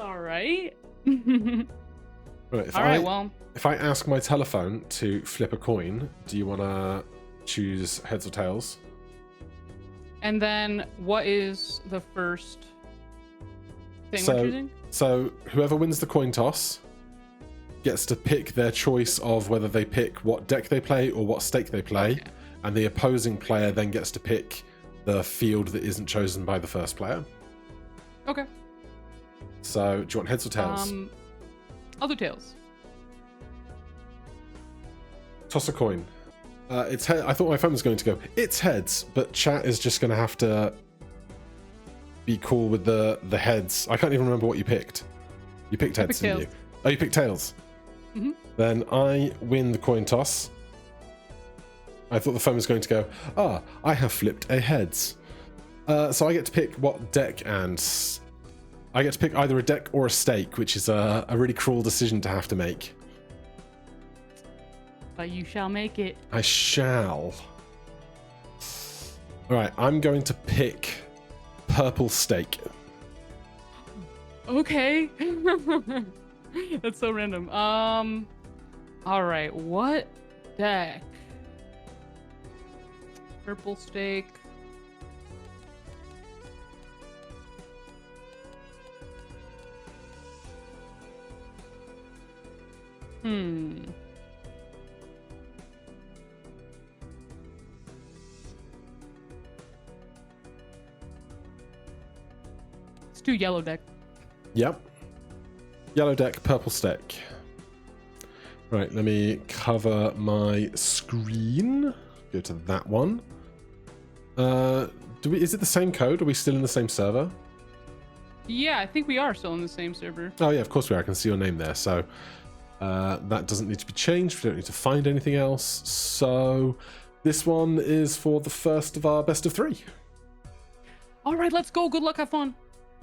All right. Right, if I ask my telephone to flip a coin, do you want to choose heads or tails? And then what is the first thing we're choosing? So whoever wins the coin toss gets to pick their choice of whether they pick what deck they play or what stake they play, okay. And the opposing player then gets to pick the field that isn't chosen by the first player. Okay. So, do you want heads or tails? I'll do tails. Toss a coin. It's head. I thought my phone was going to go. It's heads, but chat is just going to have to be cool with the heads. I can't even remember what you picked. You picked heads, didn't you? Oh, you picked tails. Mm-hmm. Then I win the coin toss. I thought the phone was going to go, I have flipped a heads. So I get to pick what deck, and I get to pick either a deck or a stake, which is a really cruel decision to have to make. But you shall make it. I shall. Alright, I'm going to pick purple stake. Okay. That's so random. Alright, what deck? Purple stake. Let's do yellow deck. Yep. Yellow deck, purple stake. Right, let me cover my screen. Go to that one. Is it the same code? Are we still in the same server? Yeah, I think we are still in the same server. Oh yeah, of course we are. I can see your name there. So that doesn't need to be changed. We don't need to find anything else. So this one is for the first of our best of 3. All right, let's go. Good luck. Have fun.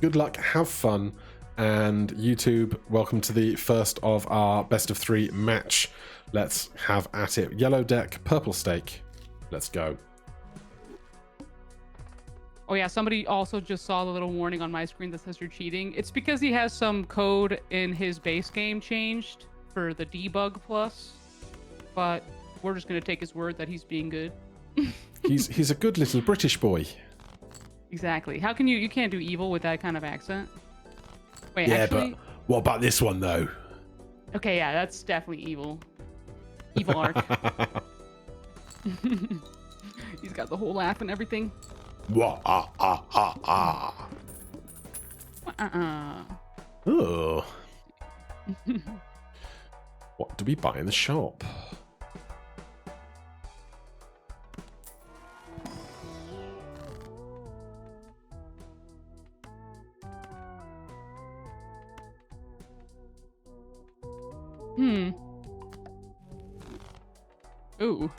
Good luck. Have fun. And YouTube, welcome to the first of our best of 3 match. Let's have at it. Yellow deck, purple stake. Let's go. Oh yeah, somebody also just saw the little warning on my screen that says you're cheating. It's because he has some code in his base game changed for the debug plus, but we're just gonna take his word that he's being good. He's a good little British boy. Exactly. How can you can't do evil with that kind of accent? Wait, yeah, actually, but what about this one though? Okay, yeah, that's definitely evil. Evil arc. He's got the whole laugh and everything. What? Oh. What do we buy in the shop? Ooh.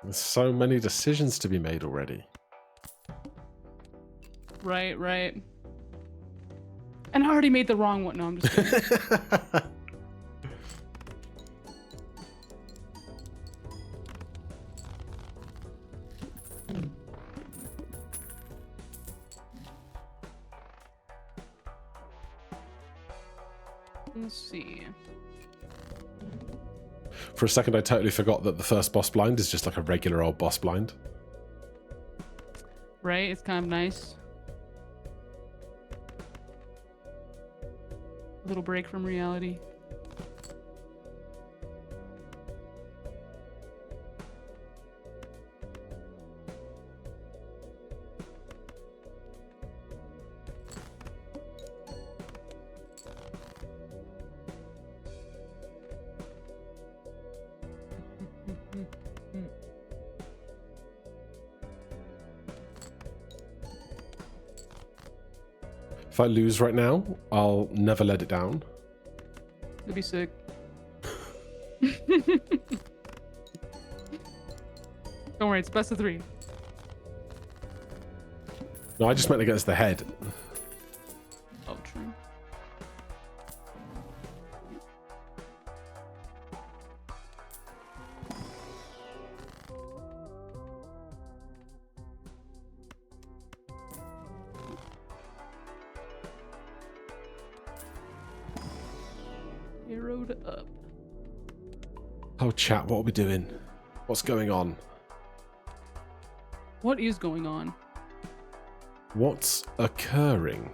There's so many decisions to be made already. Right. And I already made the wrong one. No, I'm just kidding. Let's see. For a second, I totally forgot that the first boss blind is just like a regular old boss blind. Right? It's kind of nice. A little break from reality. If I lose right now, I'll never let it down. That'd be sick. Don't worry, it's best of 3. No, I just meant against the head. Oh, true. Arrowed up. Oh, chat, what are we doing? What's going on? What is going on? What's occurring?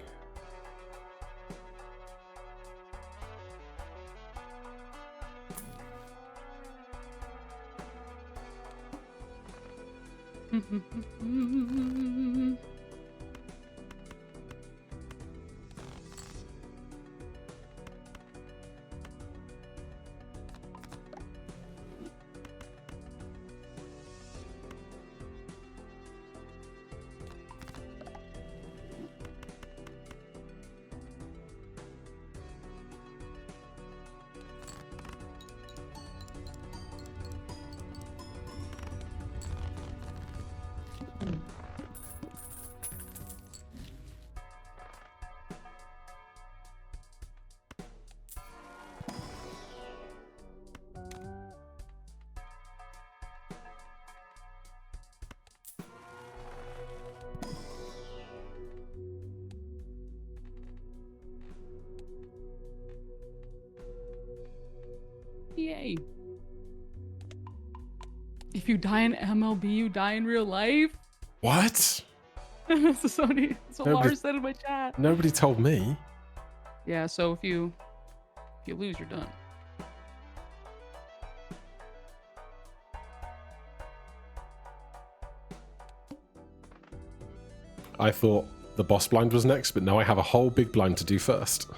Yay. If you die in MLB, you die in real life? What? That's so Nobody- Lars said in my chat. Nobody told me. Yeah, so if you lose, you're done. I thought the boss blind was next, but now I have a whole big blind to do first.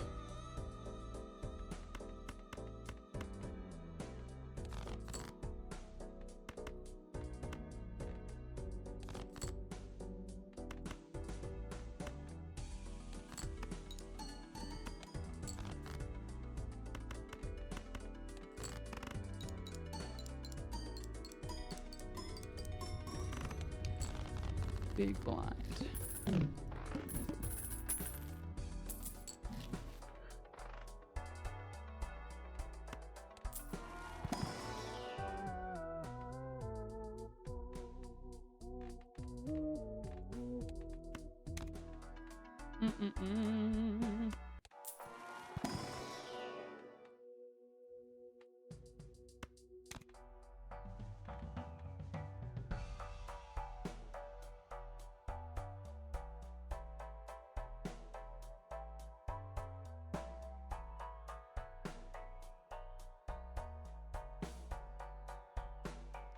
Big blind. Mm-mm-mm.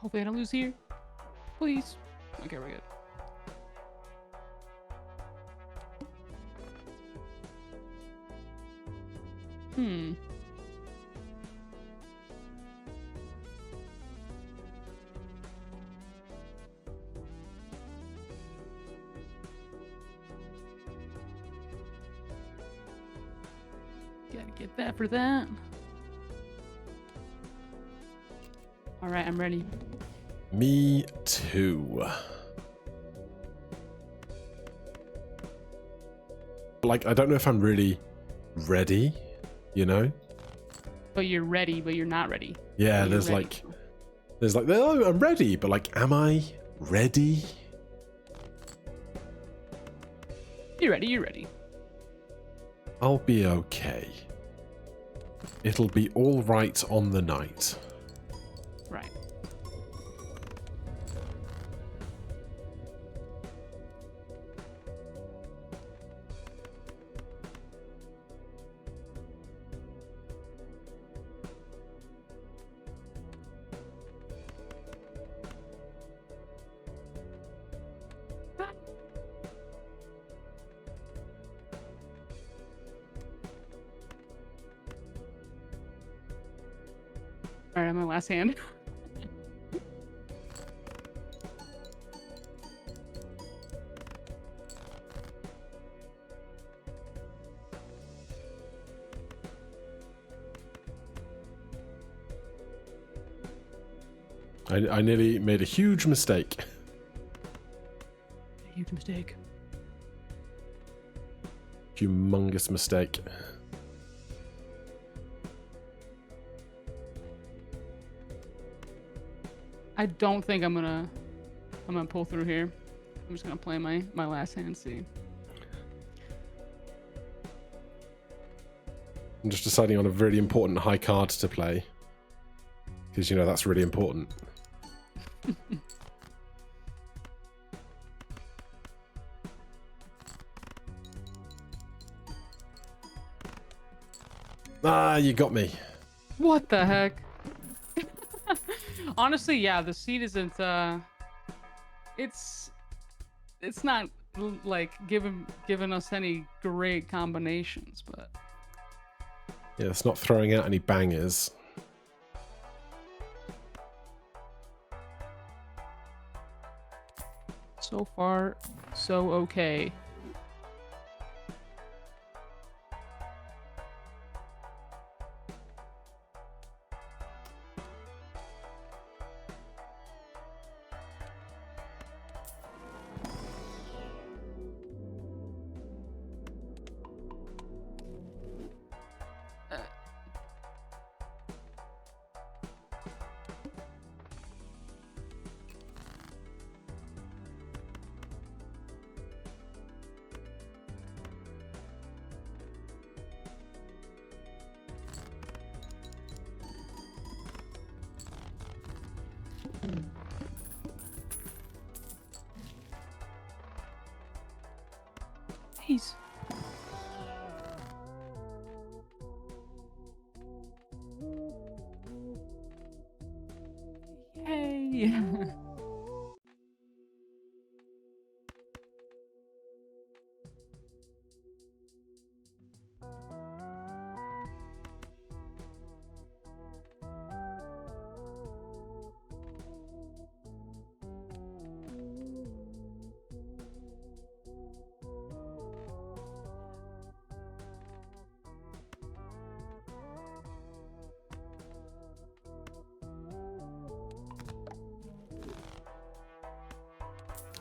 Hopefully I don't lose here. Please. Okay, we're good. Hmm. Gotta get that for that. All right, I'm ready. Me too. Like, I don't know if I'm really ready, you know? But you're ready, but you're not ready. Yeah, But there's you're ready. like, oh, I'm ready, but like, am I ready? You're ready, you're ready. I'll be okay. It'll be all right on the night. Right. All right, on my last hand. I nearly made a huge mistake. Huge mistake. humongous mistake. I don't think I'm gonna pull through here. I'm just gonna play my last hand and see. I'm just deciding on a really important high card to play. Because, you know, that's really important. Ah, you got me. What the heck? Honestly, yeah, the seed isn't it's not like giving us any great combinations, but Yeah, it's not throwing out any bangers. so far so okay. Jeez. Yay.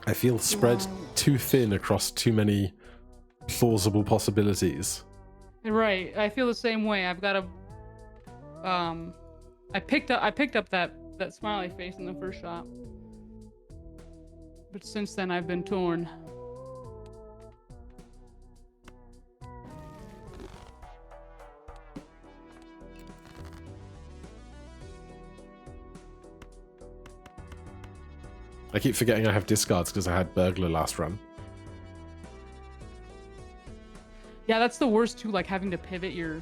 I feel spread too thin across too many plausible possibilities. Right, I feel the same way. I've got a I picked up that smiley face in the first shot, but since then I've been torn. I keep forgetting I have discards because I had burglar last run. Yeah, that's the worst too, like having to pivot your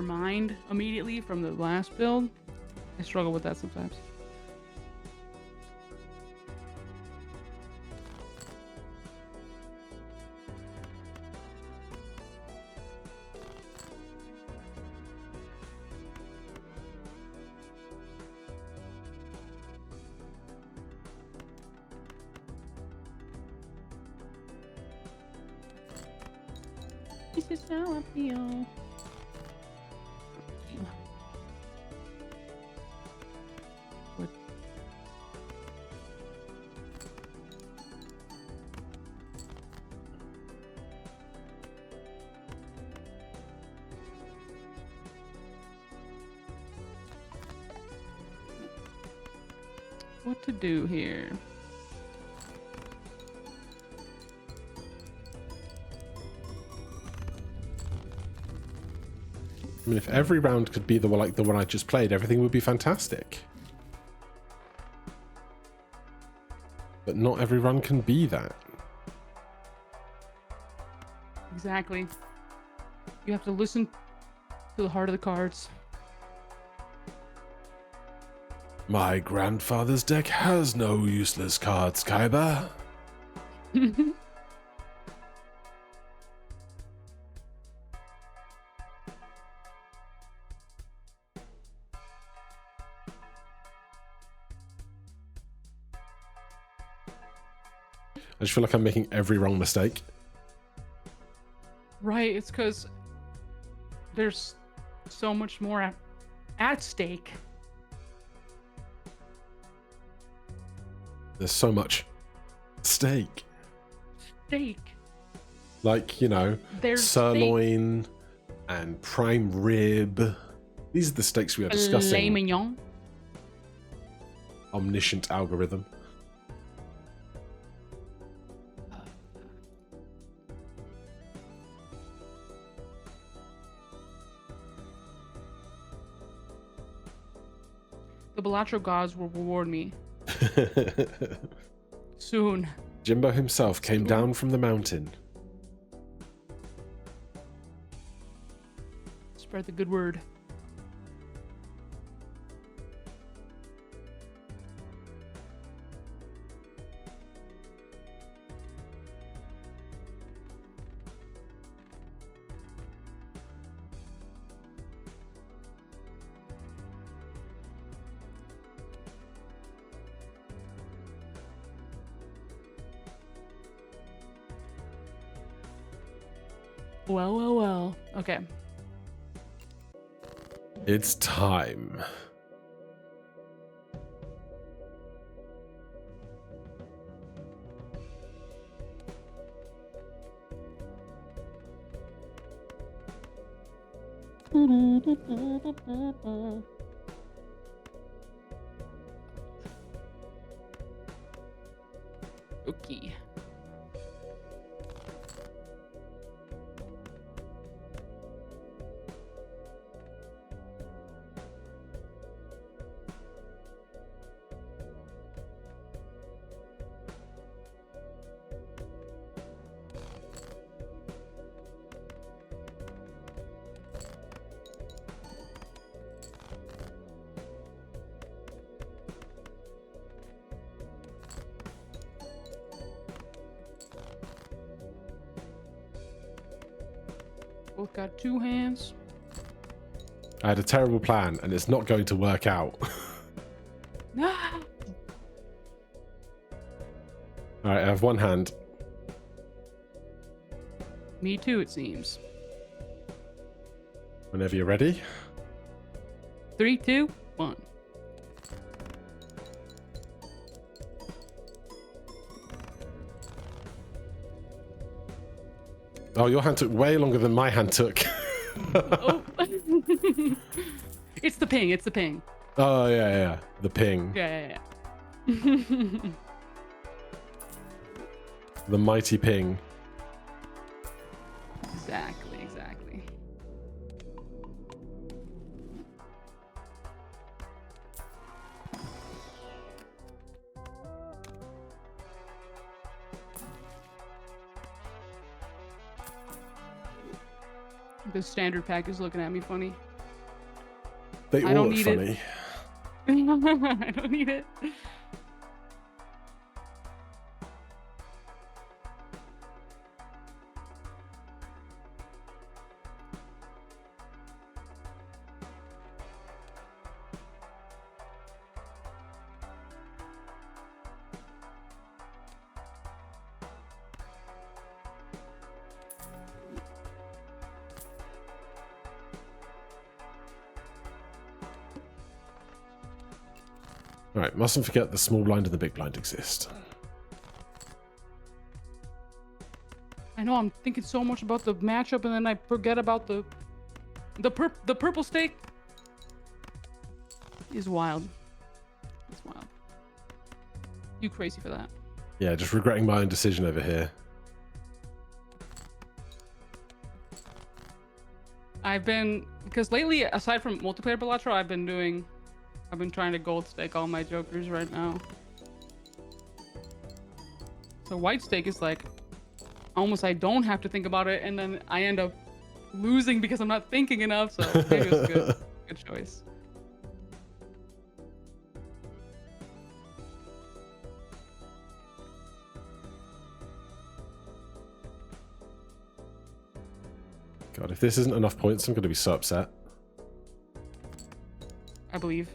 mind immediately from the last build. I struggle with that sometimes. This is how I feel. What? What to do here? I mean, if every round could be the one like the one I just played, everything would be fantastic. But not every run can be that. Exactly. You have to listen to the heart of the cards. My grandfather's deck has no useless cards, Kaiba. I just feel like I'm making every wrong mistake. Right, it's because there's so much more at stake. There's so much stake. Stake. Like, you know, There's sirloin and prime rib. These are the steaks we are filet discussing. mignon. Omniscient algorithm. The Balatro gods will reward me soon. Jimbo himself came down from the mountain. Spread the good word. Well, well, well. Okay. It's time. Okay. Both got 2 hands. I had a terrible plan and it's not going to work out. Ah! All right, I have 1 hand. Me too, it seems. Whenever you're ready. 3, 2, 1. Oh, your hand took way longer than my hand took. Oh. It's the ping. It's the ping. Oh, yeah. The ping. Yeah. The mighty ping. Exactly. The standard pack is looking at me funny. They I all don't look need funny. I don't need it. All right, mustn't forget the small blind and the big blind exist. I know I'm thinking so much about the matchup, and then I forget about the purple steak. Is wild. It's wild. You crazy for that? Yeah, just regretting my own decision over here. Because lately, aside from multiplayer Balatro, I've been trying to gold stake all my jokers right now. So white stake is like, almost I don't have to think about it, and then I end up losing because I'm not thinking enough, so maybe it was good. Good choice. God, if this isn't enough points, I'm going to be so upset. I believe.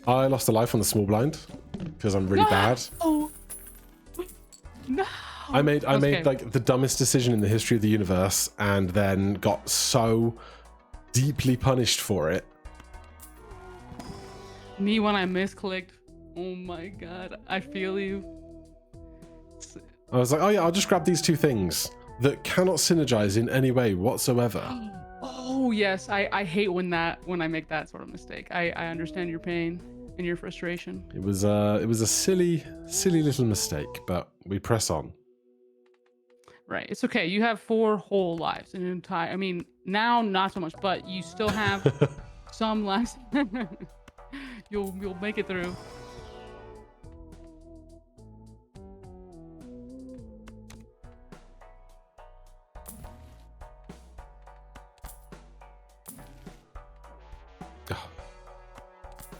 I lost a life on the small blind because I'm really bad. Oh no! I made Okay. like the dumbest decision in the history of the universe, and then got so deeply punished for it. Me when I misclicked. Oh my god, I feel you. I was like, oh yeah, I'll just grab these two things that cannot synergize in any way whatsoever. Oh yes, I hate when I make that sort of mistake. I understand your pain and your frustration. It was a silly little mistake, but we press on. Right. It's okay. You have 4 whole lives. An entire. I mean, now not so much, but you still have some lives. You'll make it through.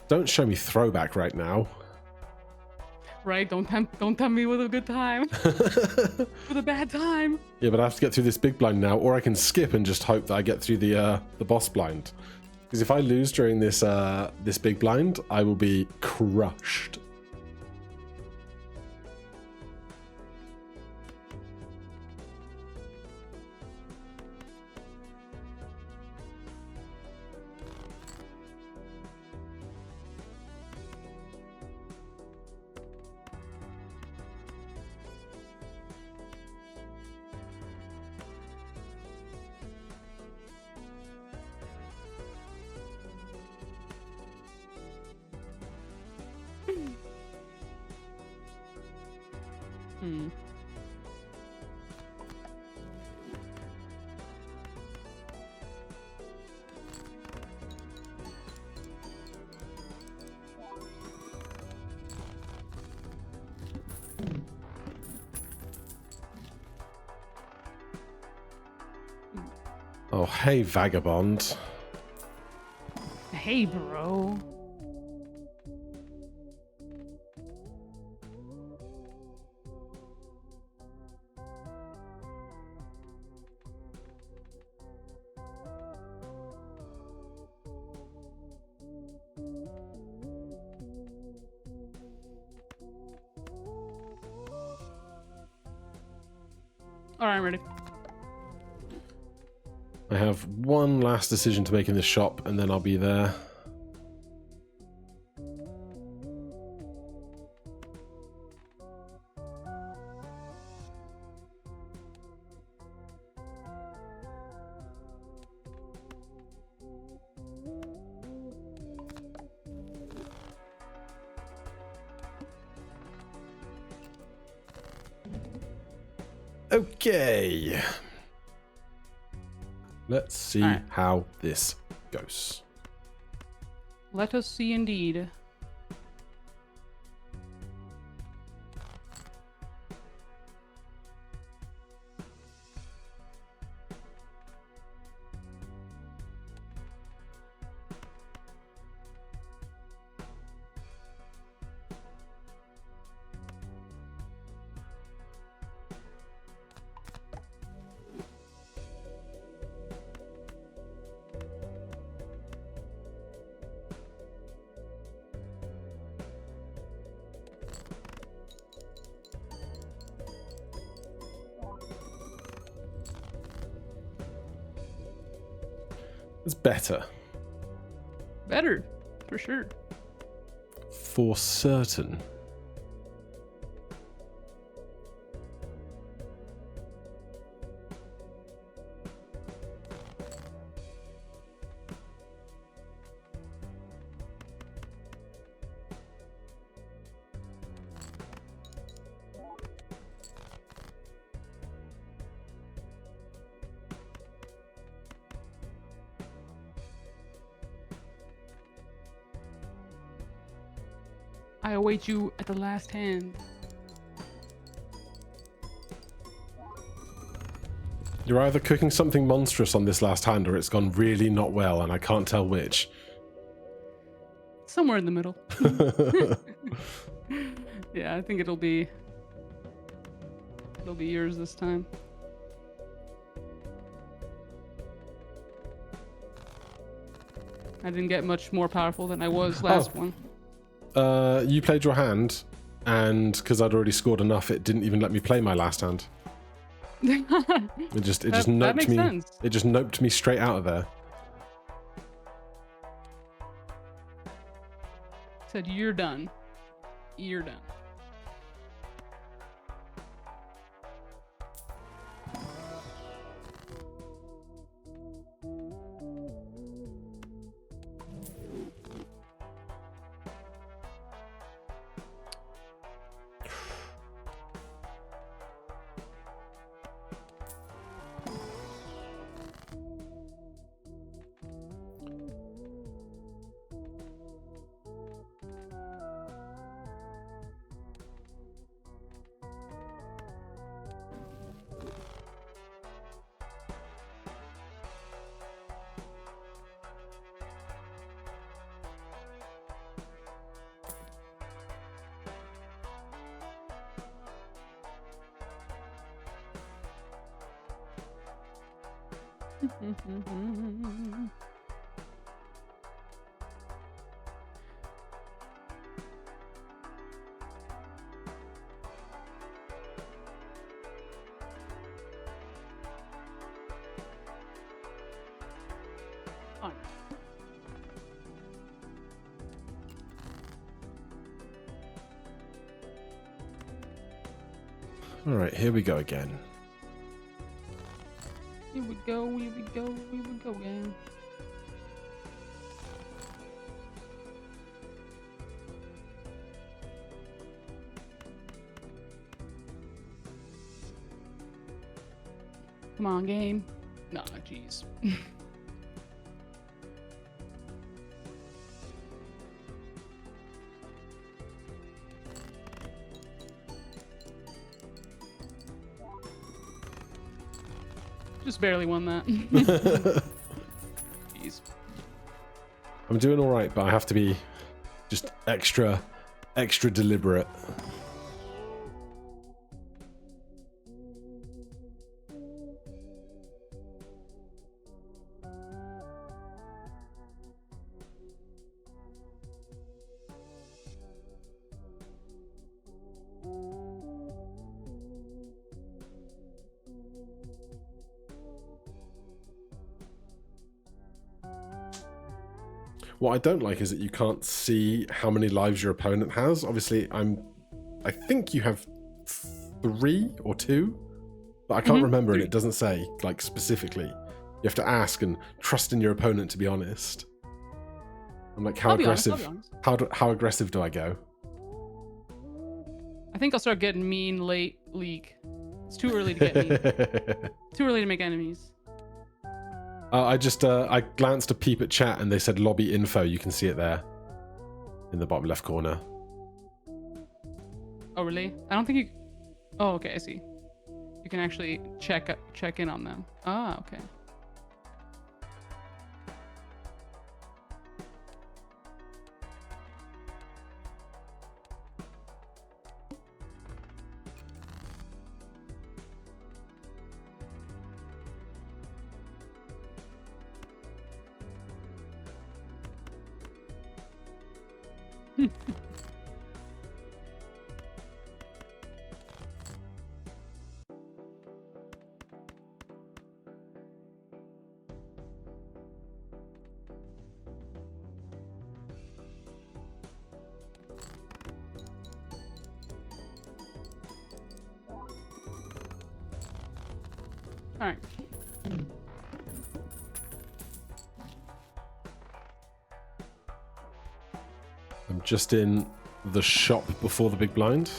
Don't show me throwback right now. Right? Don't tempt me with a good time. With a bad time. Yeah, but I have to get through this big blind now, or I can skip and just hope that I get through the boss blind. Because if I lose during this this big blind, I will be crushed. Hmm. Oh, hey, vagabond. Hey, bro. All right, I'm ready. I have one last decision to make in this shop, and then I'll be there. Okay. Let's see how this goes. Let us see indeed. It's better. Better, for sure. For certain. I await you at the last hand. You're either cooking something monstrous on this last hand, or it's gone really not well, and I can't tell which. Somewhere in the middle. Yeah, I think it'll be yours this time. I didn't get much more powerful than I was last one. You played your hand, and because I'd already scored enough, it didn't even let me play my last hand. It just noped me. Sense. It just noped me straight out of there. Said you're done. You're done. Fine. All right, here we go again. Here we go, here we go, here we go again. Come on, game. Nah, jeez. Just barely won that. Jeez. I'm doing all right, but I have to be just extra deliberate. What I don't like is that you can't see how many lives your opponent has. Obviously, I think you have 3 or 2, but I can't remember, and it doesn't say, like, specifically. You have to ask and trust in your opponent to be honest. I'm like, how aggressive? How aggressive do I go? I think I'll start getting mean late league. It's too early to get mean. Too early to make enemies. I glanced a peep at chat and they said lobby info. You can see it there in the bottom left corner. Oh, really? I don't think you... Oh, okay, I see. You can actually check in on them. Ah, okay. All right. I'm just in the shop before the big blind.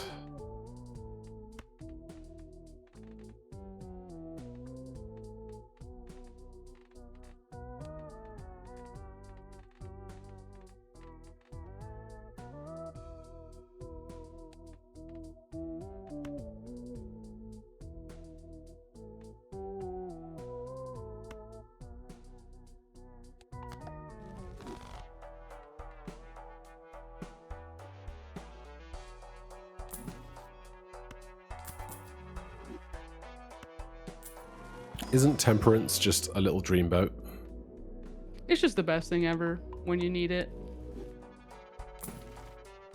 Isn't Temperance just a little dreamboat? It's just the best thing ever when you need it.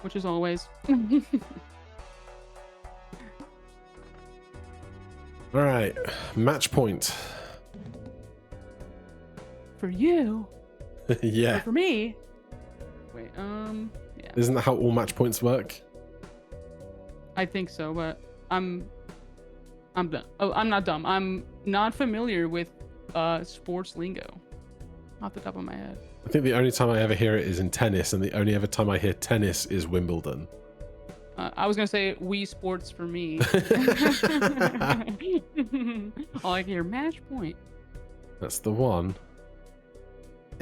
Which is always. All right, match point. For you? Yeah. Or for me? Wait, yeah. Isn't that how all match points work? I think so, but I'm dumb. Oh, I'm not dumb. I'm not familiar with sports lingo off the top of my head. I think the only time I ever hear it is in tennis, and the only other time I hear tennis is Wimbledon. I was gonna say Wii Sports for me. All I hear match point. That's the one.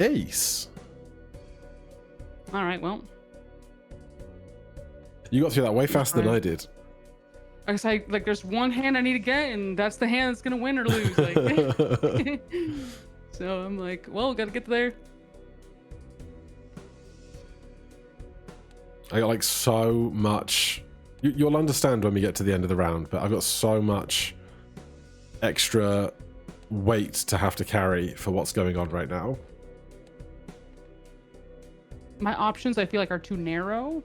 Ace. All right, well. You got through that way faster than I did. I was like, there's one hand I need to get, and that's the hand that's gonna win or lose. Like, so I'm like, well, gotta get there. I got like so much. You'll understand when we get to the end of the round, but I've got so much extra weight to have to carry for what's going on right now. My options, I feel like, are too narrow,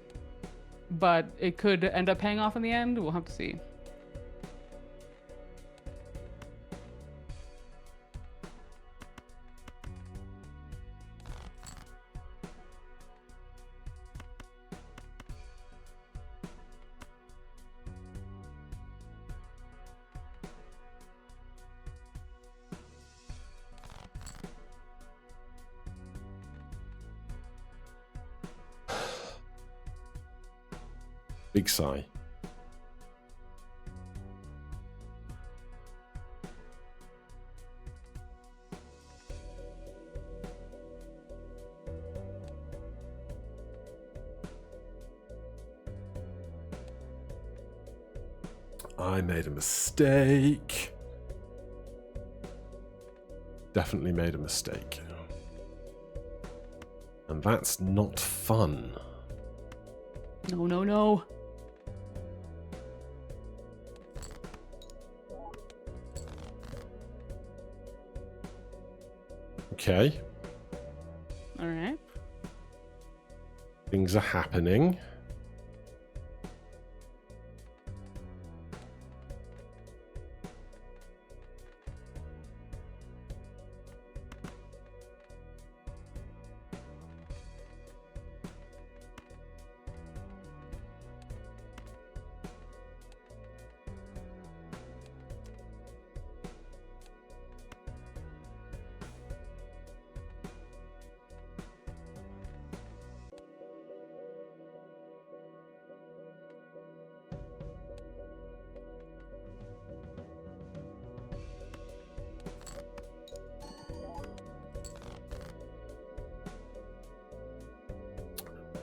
but it could end up paying off in the end. We'll have to see. Big sigh. I made a mistake. Definitely made a mistake. And that's not fun. No, no, no. Okay. All right. Things are happening.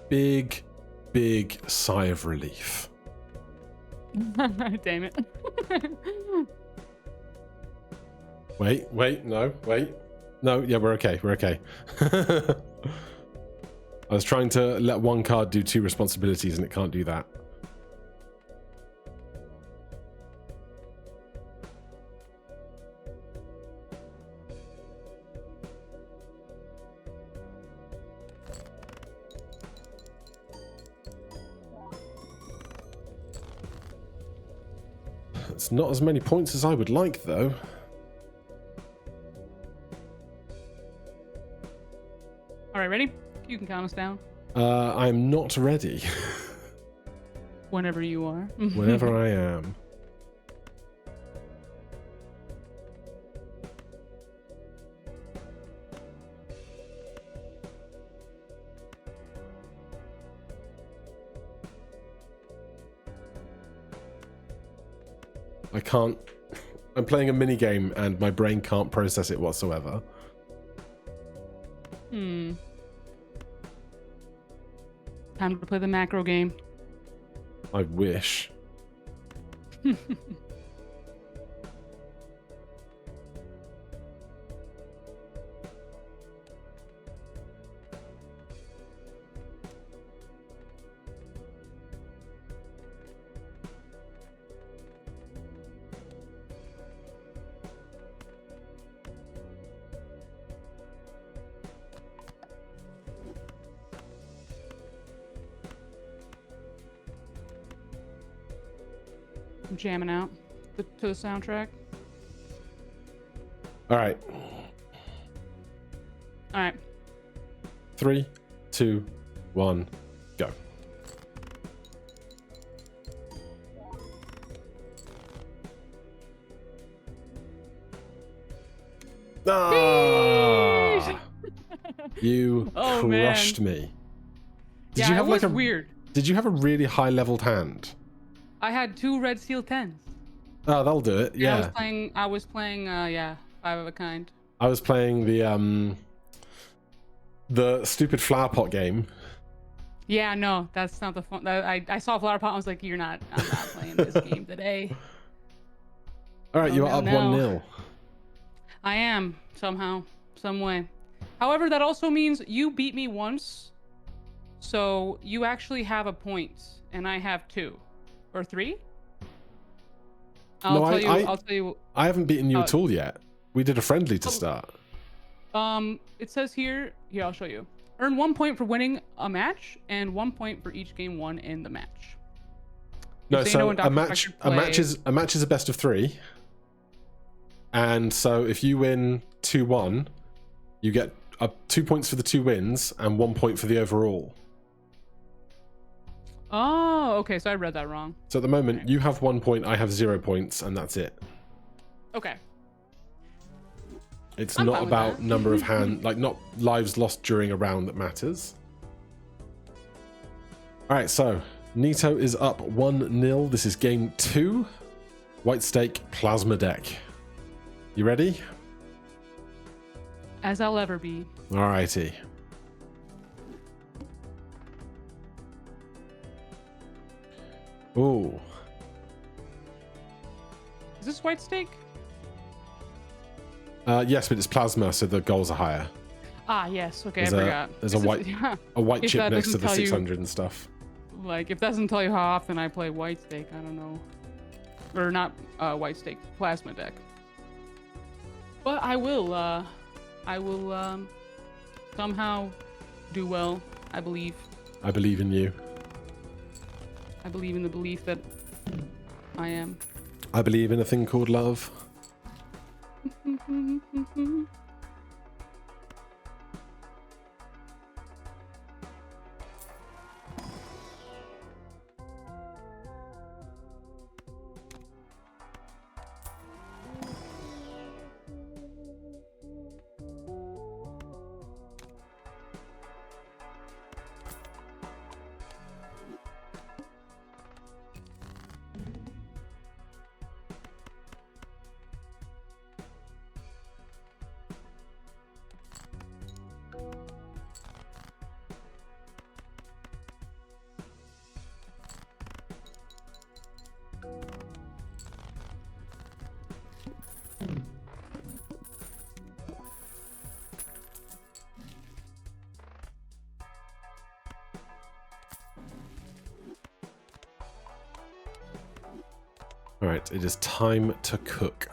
Big, big sigh of relief. Damn it. Wait, no, wait. No, yeah, we're okay, we're okay. I was trying to let one card do 2 responsibilities and it can't do that. It's not as many points as I would like, though. All right, ready? You can count us down. I'm not ready. Whenever you are. Whenever I am. I can't. I'm playing a mini game and my brain can't process it whatsoever. Time to play the macro game. I wish. I'm jamming out to the soundtrack. All right. All right. 3, 2, 1, go. Ah! You crushed me. Did Yeah, you have it was like a weird. Did you have a really high leveled hand? I had 2 red seal 10s. Oh, that'll do it. Yeah. I was playing yeah, 5 of a kind. I was playing the stupid flower pot game. Yeah, no, that's not the fun. I saw flower pot. I was like, I'm not playing this game today. All right, you're up 1-0. I am somehow, some way. However, that also means you beat me once, so you actually have a point, and I have 2 or 3. I'll tell you. I haven't beaten you at all yet. We did a friendly to start. It says here, I'll show you. Earn 1 point for winning a match and 1 point for each game won in the match. No, so a match is a best of 3. And so if you win 2-1, you get 2 points for the 2 wins and 1 point for the overall. Oh, okay, so I read that wrong. So at the moment, you have 1 point, I have 0 points, and that's it. Okay. It's not about number of not lives lost during a round that matters. All right, so Nito is up 1-0. This is game 2. White Stake Plasma deck. You ready? As I'll ever be. All righty. Ooh. Is this White Stake? Yes, but it's plasma, so the goals are higher. Ah, yes. Okay, I forgot. There's a white chip next to the 600 and stuff. Like, if that doesn't tell you how often I play White Stake, I don't know. Or not White Stake, Plasma deck. But I will somehow do well, I believe. I believe in you. I believe in the belief that I am. I believe in a thing called love. All right, it is time to cook.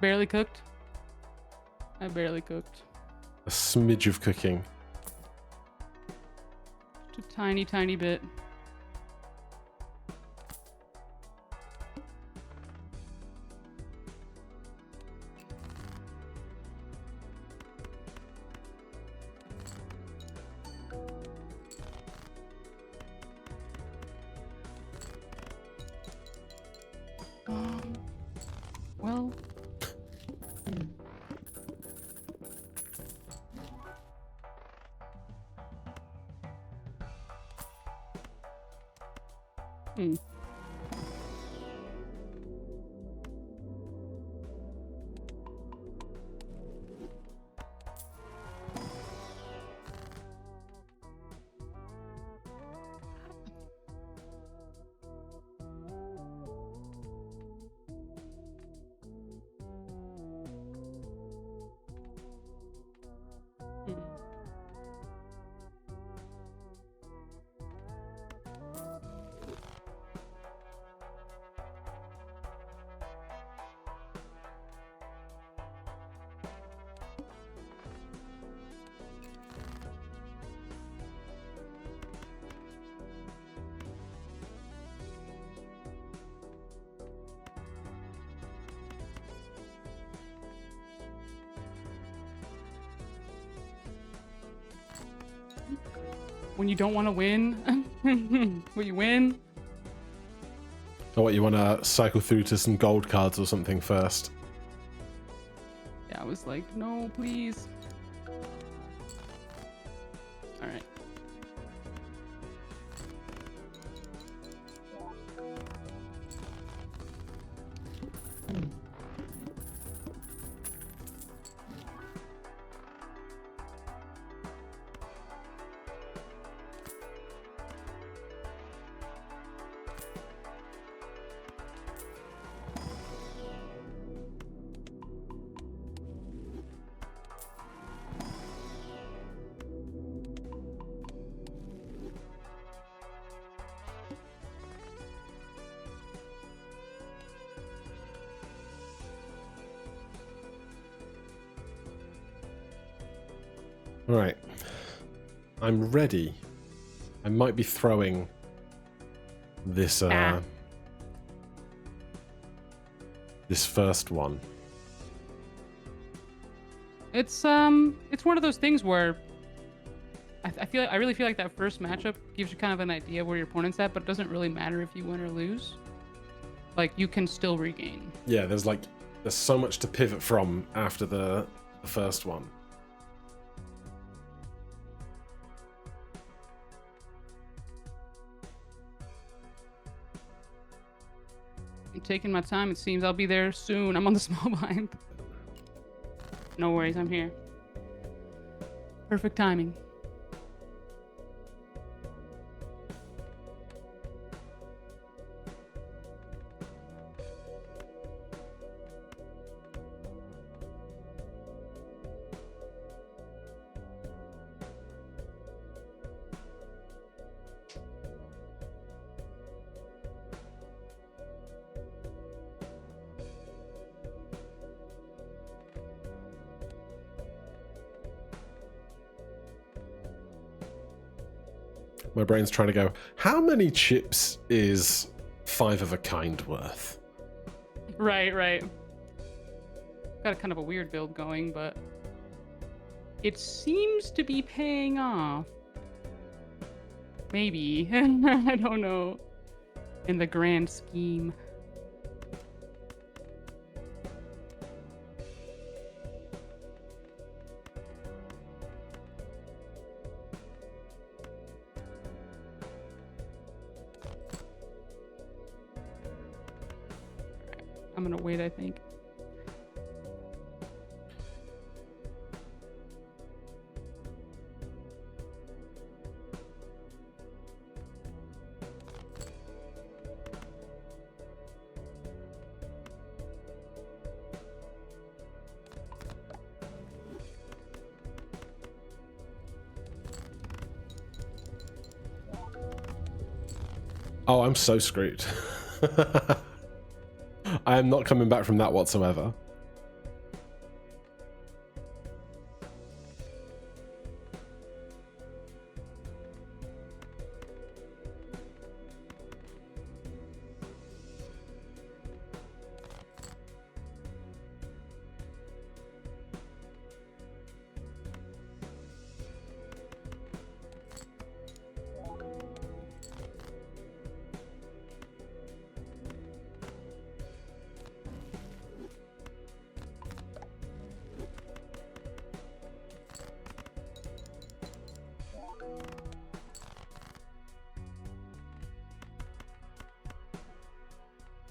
Barely cooked. I barely cooked. A smidge of cooking. Just a tiny, tiny bit. Well. When you don't want to win, will you win? Or what, you want to cycle through to some gold cards or something first? Yeah, I was like, no, please. All right. All right. I'm ready. I might be throwing this this first one. It's one of those things where I really feel like that first matchup gives you kind of an idea of where your opponent's at, but it doesn't really matter if you win or lose. Like, you can still regain. Yeah, there's so much to pivot from after the first one. I'm taking my time. It seems I'll be there soon. I'm on the small blind. No worries, I'm here. Perfect timing. My brain's trying to go, how many chips is 5 of a kind worth? Right. Got a kind of a weird build going, but it seems to be paying off. Maybe. I don't know. In the grand scheme. I'm gonna wait, I think. Oh, I'm so screwed. I am not coming back from that whatsoever.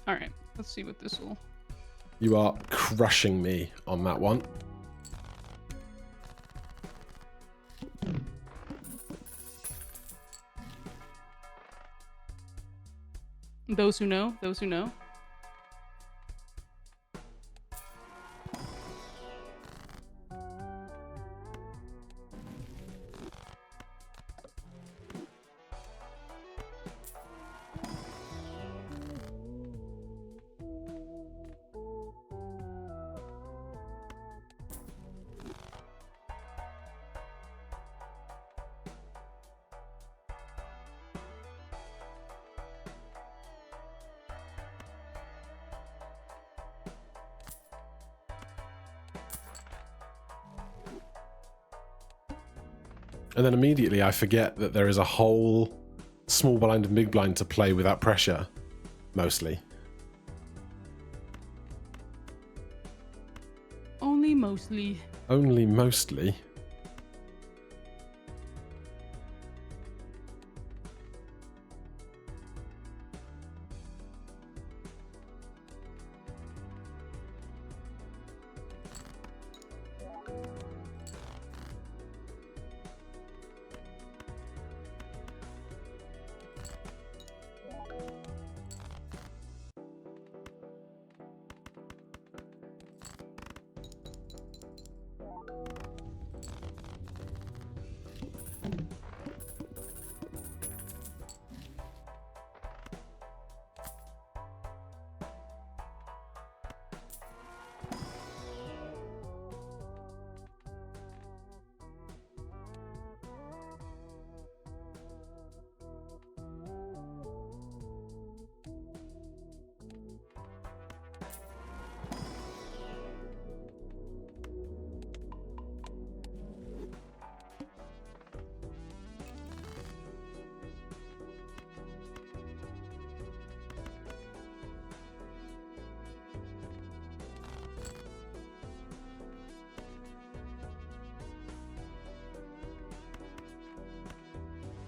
All right, let's see what this will. You are crushing me on that one. Those who know, those who know. And then immediately I forget that there is a whole small blind and big blind to play without pressure, mostly. Only mostly. Only mostly.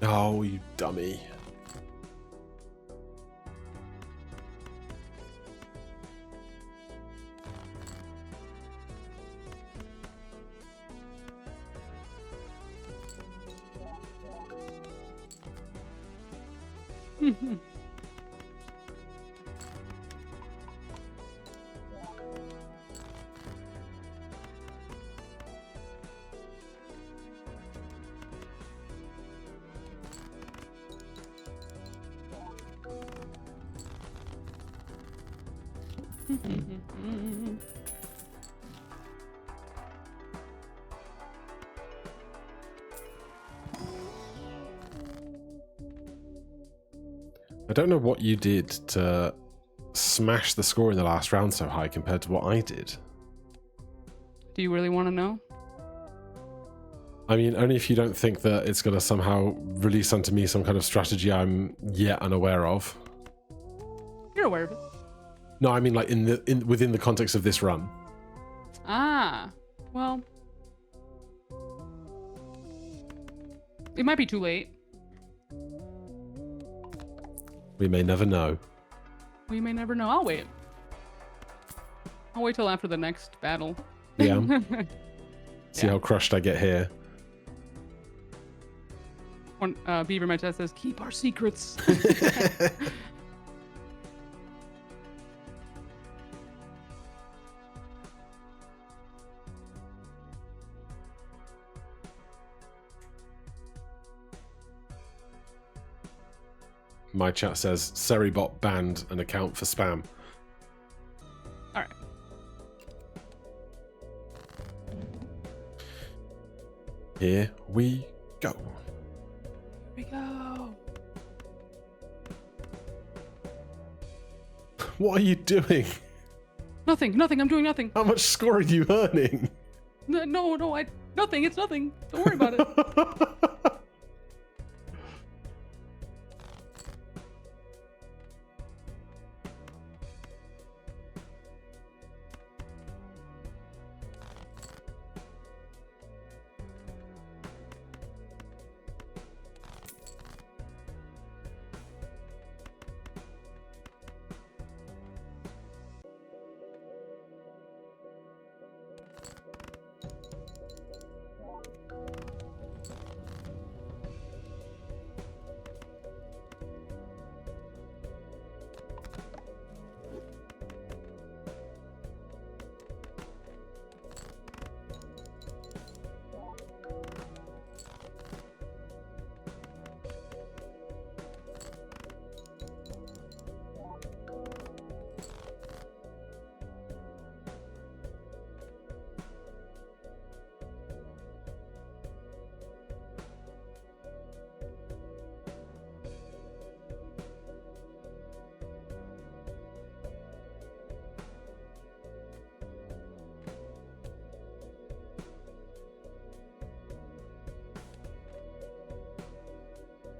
Oh, you dummy. I don't know what you did to smash the score in the last round so high compared to what I did. Do you really want to know? I mean, only if you don't think that it's going to somehow release onto me some kind of strategy I'm yet unaware of. You're aware of it. No, I mean like within the context of this run. Ah, well, it might be too late. We may never know. We may never know. I'll wait. I'll wait till after the next battle. Yeah. See Yeah. how crushed I get here. One, Beaver My Test says, keep our secrets. My chat says, Seribot banned an account for spam. All right. Here we go. Here we go. What are you doing? Nothing. I'm doing nothing. How much score are you earning? No, nothing. It's nothing. Don't worry about it.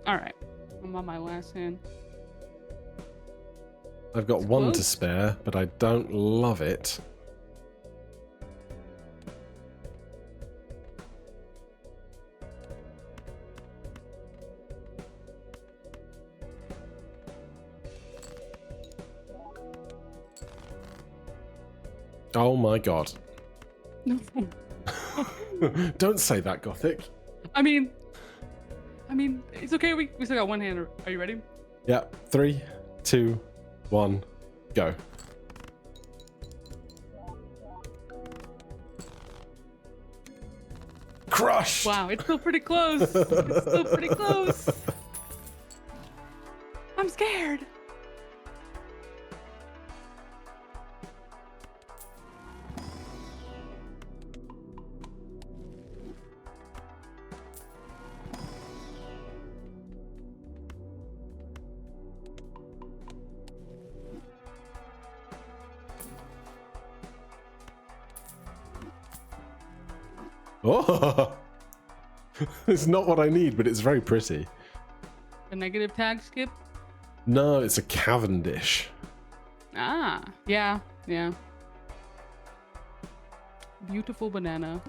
All right. I'm on my last hand. I've got It's one to close. spare, but I don't love it. Oh my god. No. Don't say that, Gothic. I mean, it's okay. We still got one hand. Are you ready? Yeah, 3, 2, 1, go. Crushed! Wow, it's still pretty close. It's still pretty close. I'm scared. Oh! It's not what I need, but it's very pretty. A negative tag skip? No, it's a Cavendish. Ah, yeah. Beautiful banana.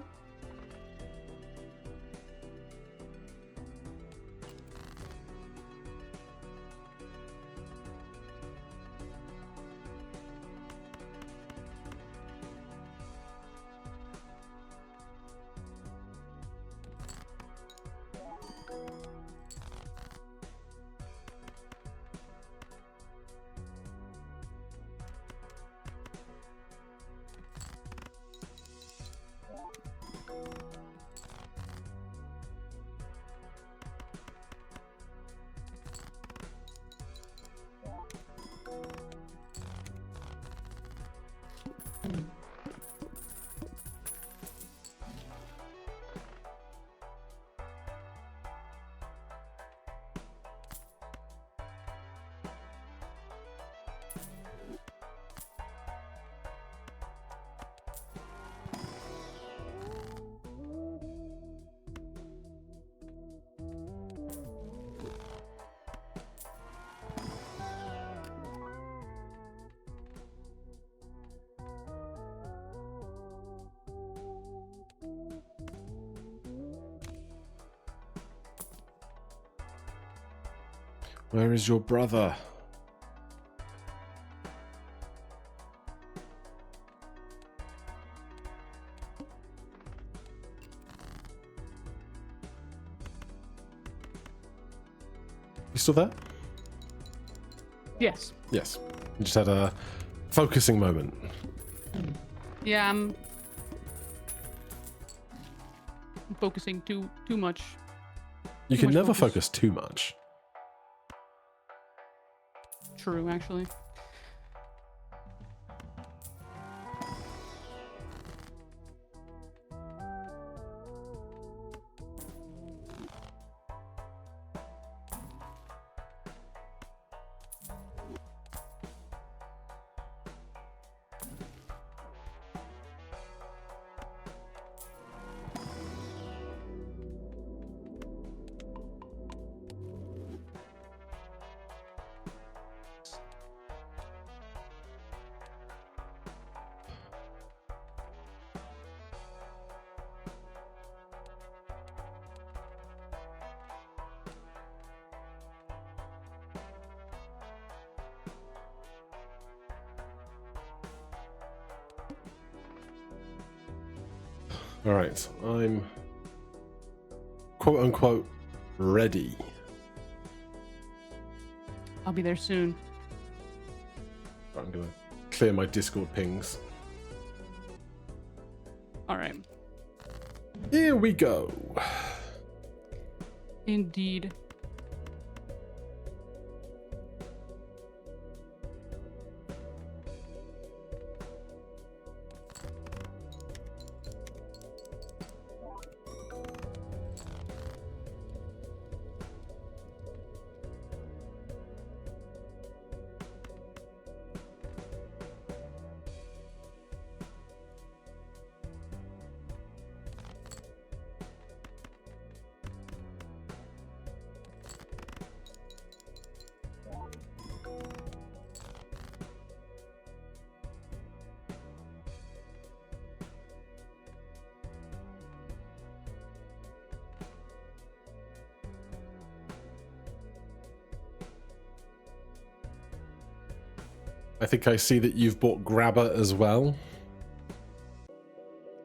Where is your brother? You still there? Yes. Yes. You just had a focusing moment. Yeah, I'm focusing too much. You Too can much never focus. focus too much. True, actually. All right, I'm quote unquote ready. I'll be there soon. I'm gonna clear my Discord pings. All right. Here we go. Indeed. I think I see that you've bought Grabber as well.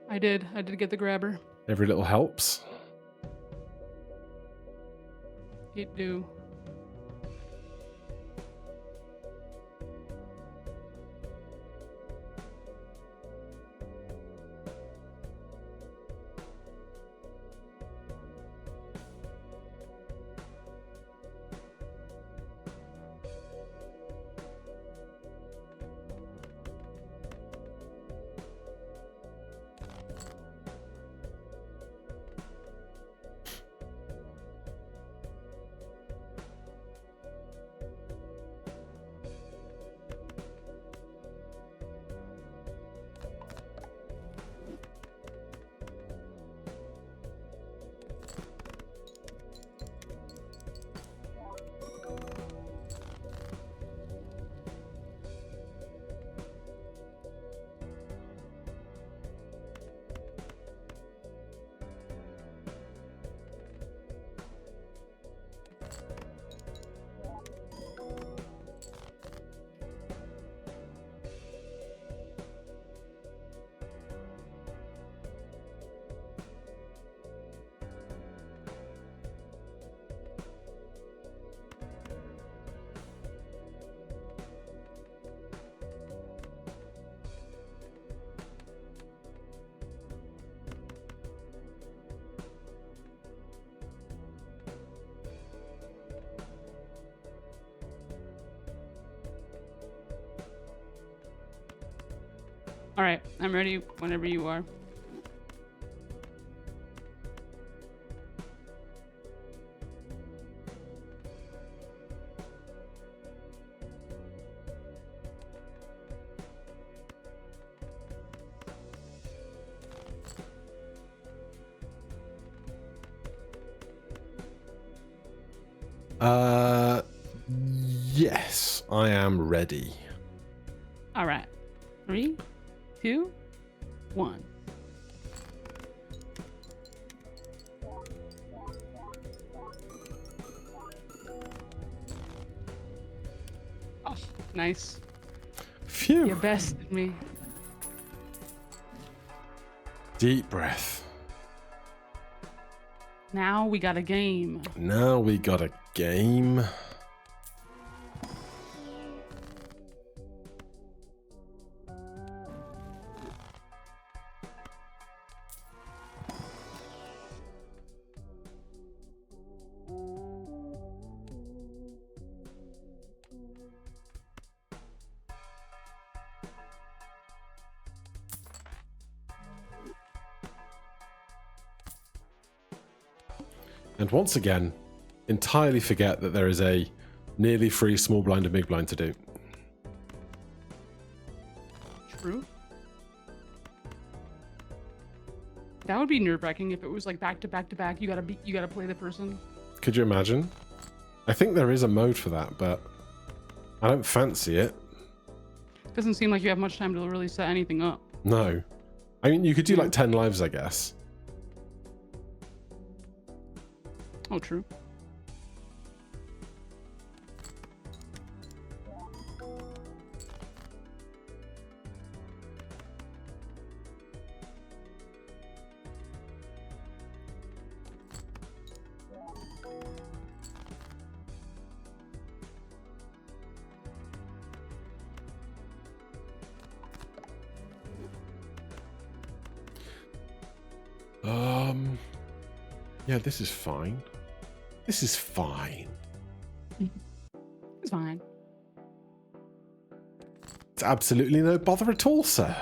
I did get the grabber. Every little helps. It do. All right, I'm ready whenever you are. Yes, I am ready. All right, 3, 2, 1. Oh, nice. Phew. You bested me. Deep breath. Now we got a game. Now we got a game. And once again, entirely forget that there is a nearly free small blind and big blind to do. True. That would be nerve-wracking if it was like back to back to back. You gotta play the person. Could you imagine? I think there is a mode for that, but I don't fancy it. Doesn't seem like you have much time to really set anything up. No. I mean, you could do like 10 lives, I guess. Oh, true. Yeah, this is fine. This is fine. It's fine. It's absolutely no bother at all, sir.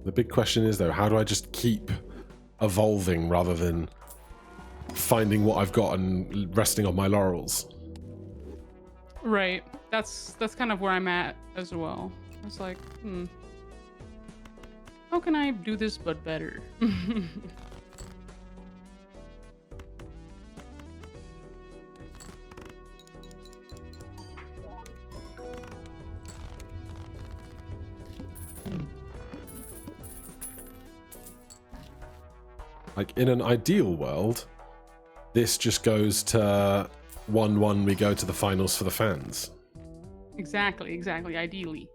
The big question is, though, how do I just keep evolving rather than finding what I've got and resting on my laurels? Right. That's kind of where I'm at as well. It's like, how can I do this but better? Like, in an ideal world, this just goes to 1-1, we go to the finals for the fans. Exactly, ideally.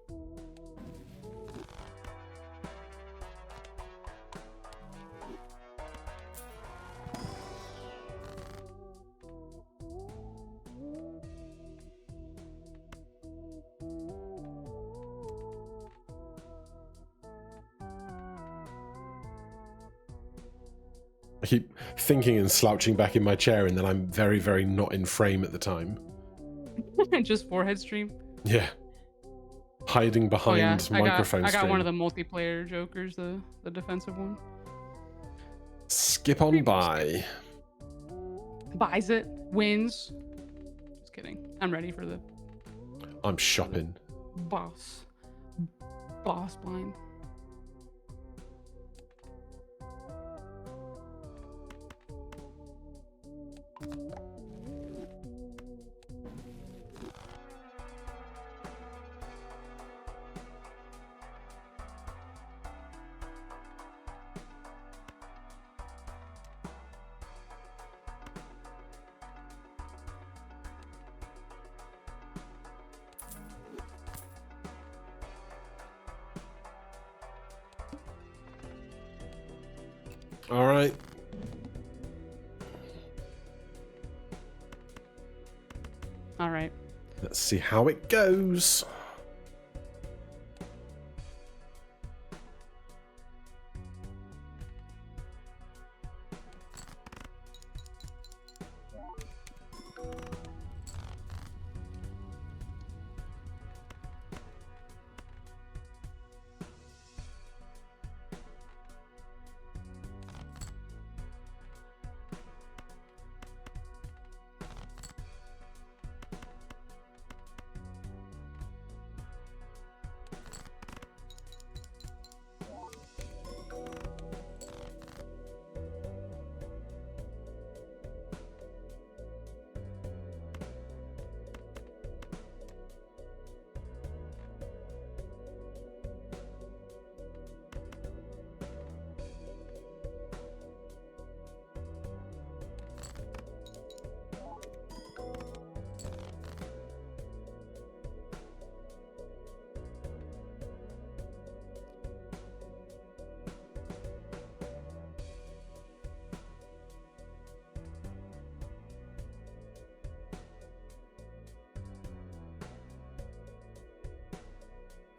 I keep thinking and slouching back in my chair, and then I'm very, very not in frame at the time. Just forehead stream. Yeah. Hiding behind microphone I got stream. one of the multiplayer jokers, the defensive one. Skip on by. Buys it, wins. Just kidding. I'm ready for the I'm shopping. boss blind. All right. All right. Let's see how it goes.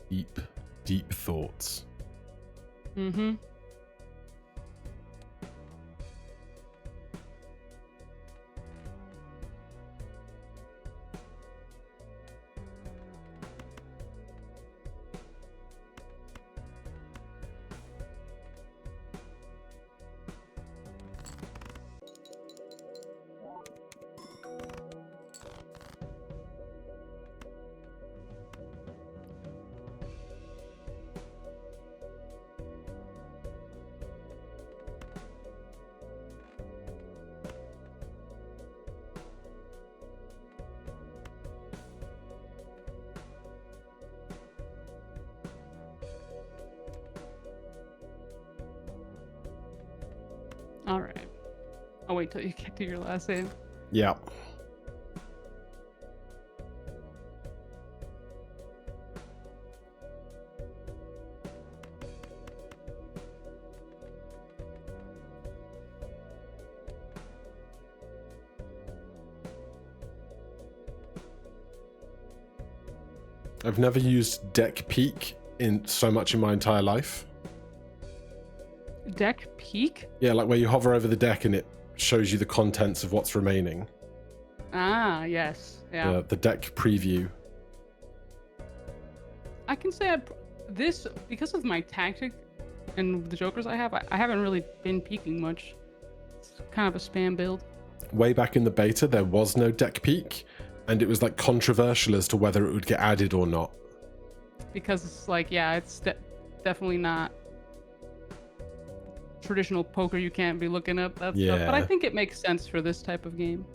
Deep, deep thoughts. Mm-hmm. All right. I'll wait till you get to your last save. Yeah. I've never used deck peek in so much in my entire life. Deck peek? Yeah, like where you hover over the deck and it shows you the contents of what's remaining. Ah, yes. Yeah. The deck preview. I can say this, because of my tactic and the jokers I have, I haven't really been peeking much. It's kind of a spam build. Way back in the beta, there was no deck peek, and it was like controversial as to whether it would get added or not. Because it's like, yeah, it's definitely not traditional poker. You can't be looking up that stuff. But I think it makes sense for this type of game.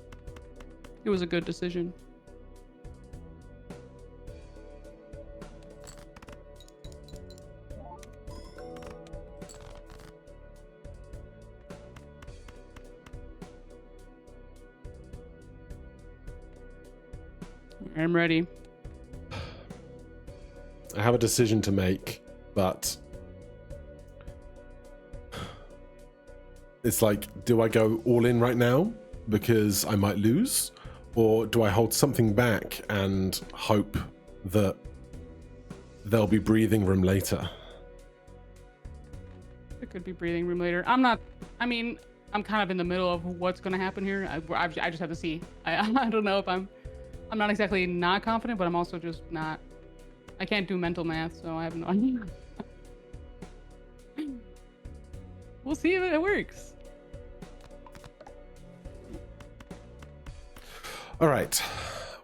It was a good decision. I'm ready. I have a decision to make, but it's like, do I go all in right now because I might lose, or do I hold something back and hope that there'll be breathing room later? There could be breathing room later. I'm kind of in the middle of what's going to happen here. I just have to see. I don't know if I'm not exactly not confident, but I'm also just not. I can't do mental math, so I have no idea. We'll see if it works. All right,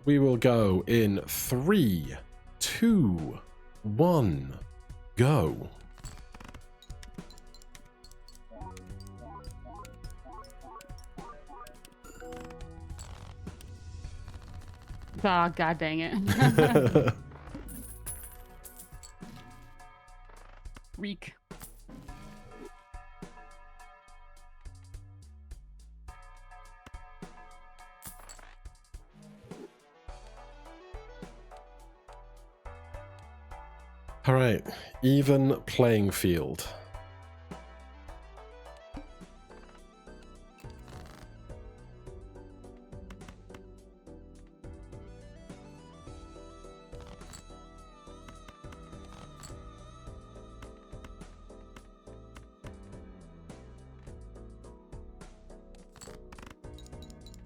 we will go in 3, 2, 1, go. Ah, god dang it. Reek. All right, even playing field.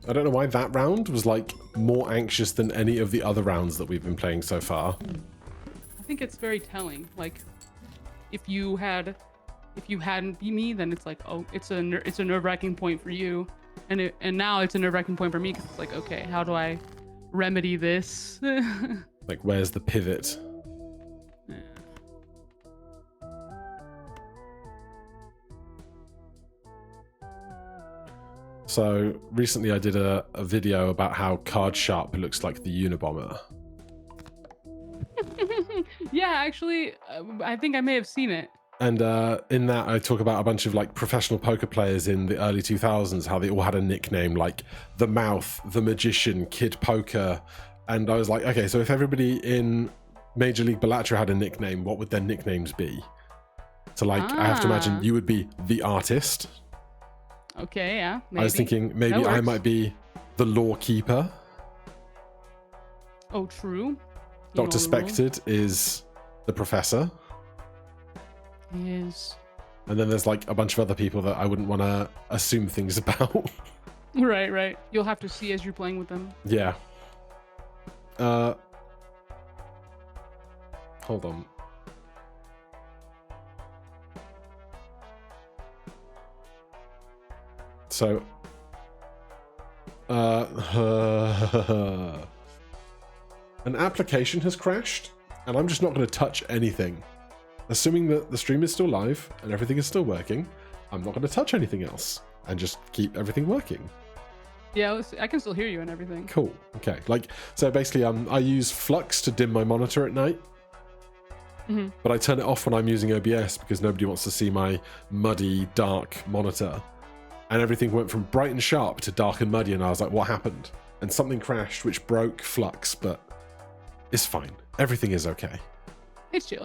I don't know why that round was like more anxious than any of the other rounds that we've been playing so far. I think it's very telling. Like, if you hadn't beat me, then it's like, oh, it's a nerve-wracking point for you, and now it's a nerve-wracking point for me because it's like, okay, how do I remedy this? Like, where's the pivot? Yeah. So recently I did a video about how Card Sharp looks like the Unabomber. Yeah, actually, I think I may have seen it. And in that I talk about a bunch of like professional poker players in the early 2000s, how they all had a nickname like The Mouth, The Magician, Kid Poker. And I was like, okay, so if everybody in Major League Balatro had a nickname, what would their nicknames be? So like, I have to imagine you would be The Artist. Okay, yeah. Maybe. I was thinking maybe I might be The Law Keeper. Oh, true. Dr. Spected is the professor. Is And then there's like a bunch of other people that I wouldn't want to assume things about. right. You'll have to see as you're playing with them. Yeah. Hold on. So, an application has crashed, and I'm just not going to touch anything. Assuming that the stream is still live and everything is still working, I'm not going to touch anything else and just keep everything working. Yeah, I can still hear you and everything. Cool. Okay. So basically, I use Flux to dim my monitor at night. Mm-hmm. But I turn it off when I'm using OBS because nobody wants to see my muddy, dark monitor. And everything went from bright and sharp to dark and muddy, and I was like, what happened? And something crashed, which broke Flux, but it's fine. Everything is okay. It's chill.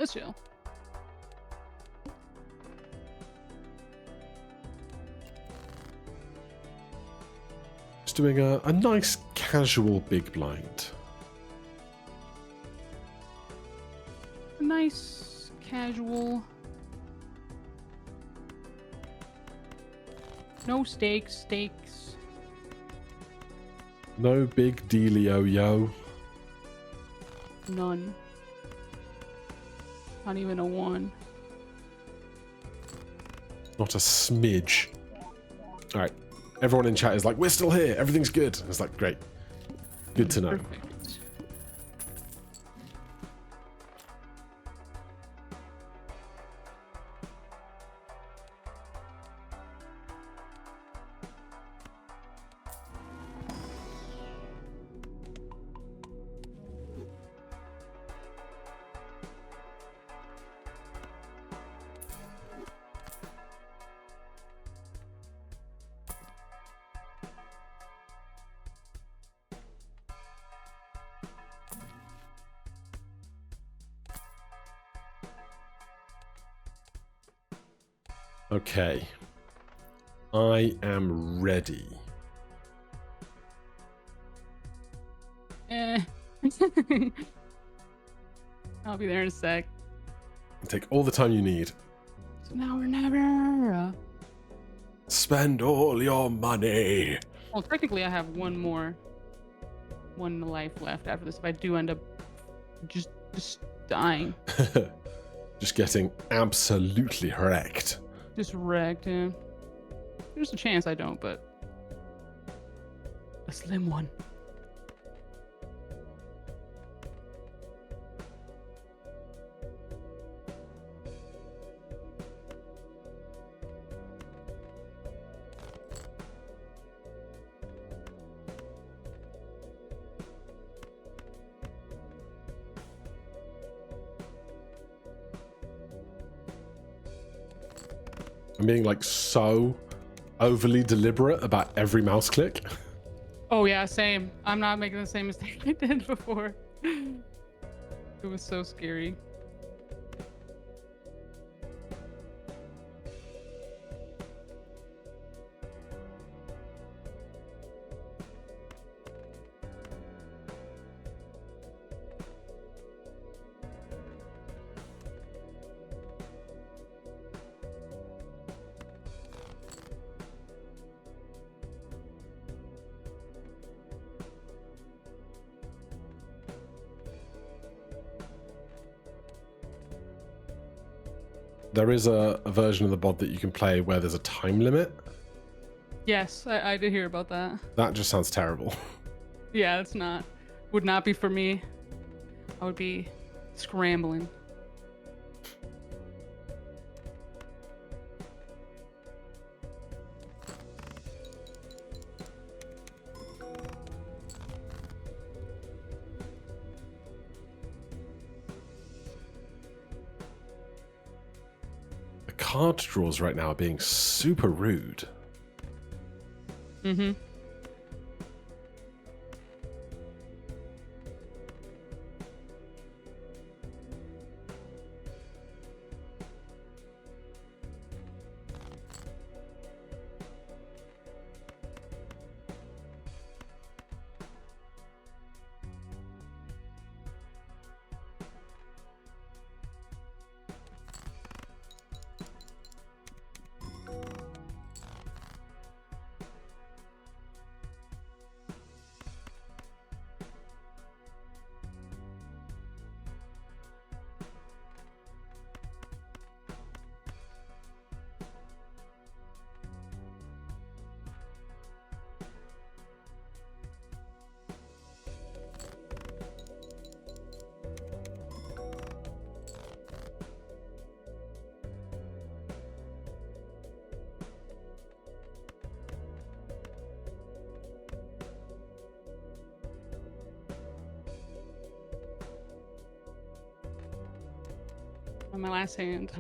Just doing a nice, casual big blind. Nice, casual. No stakes. No big dealio, yo. None. Not even a 1. Not a smidge. All right. Everyone in chat is like, we're still here. Everything's good. It's like, great. Good to know. Perfect. Okay. I am ready. I'll be there in a sec. Take all the time you need. So now or never. Spend all your money. Well, technically, I have one life left after this. If I do end up just dying, Just getting absolutely wrecked. just wrecked. Yeah. There's a chance I don't, but a slim one. I'm being like so overly deliberate about every mouse click. Oh yeah, same. I'm not making the same mistake I did before. It was so scary. There is a version of the mod that you can play where there's a time limit. Yes, I did hear about that. That just sounds terrible. Yeah, would not be for me. I would be scrambling. The card draws right now are being super rude. Mm-hmm. On my last hand.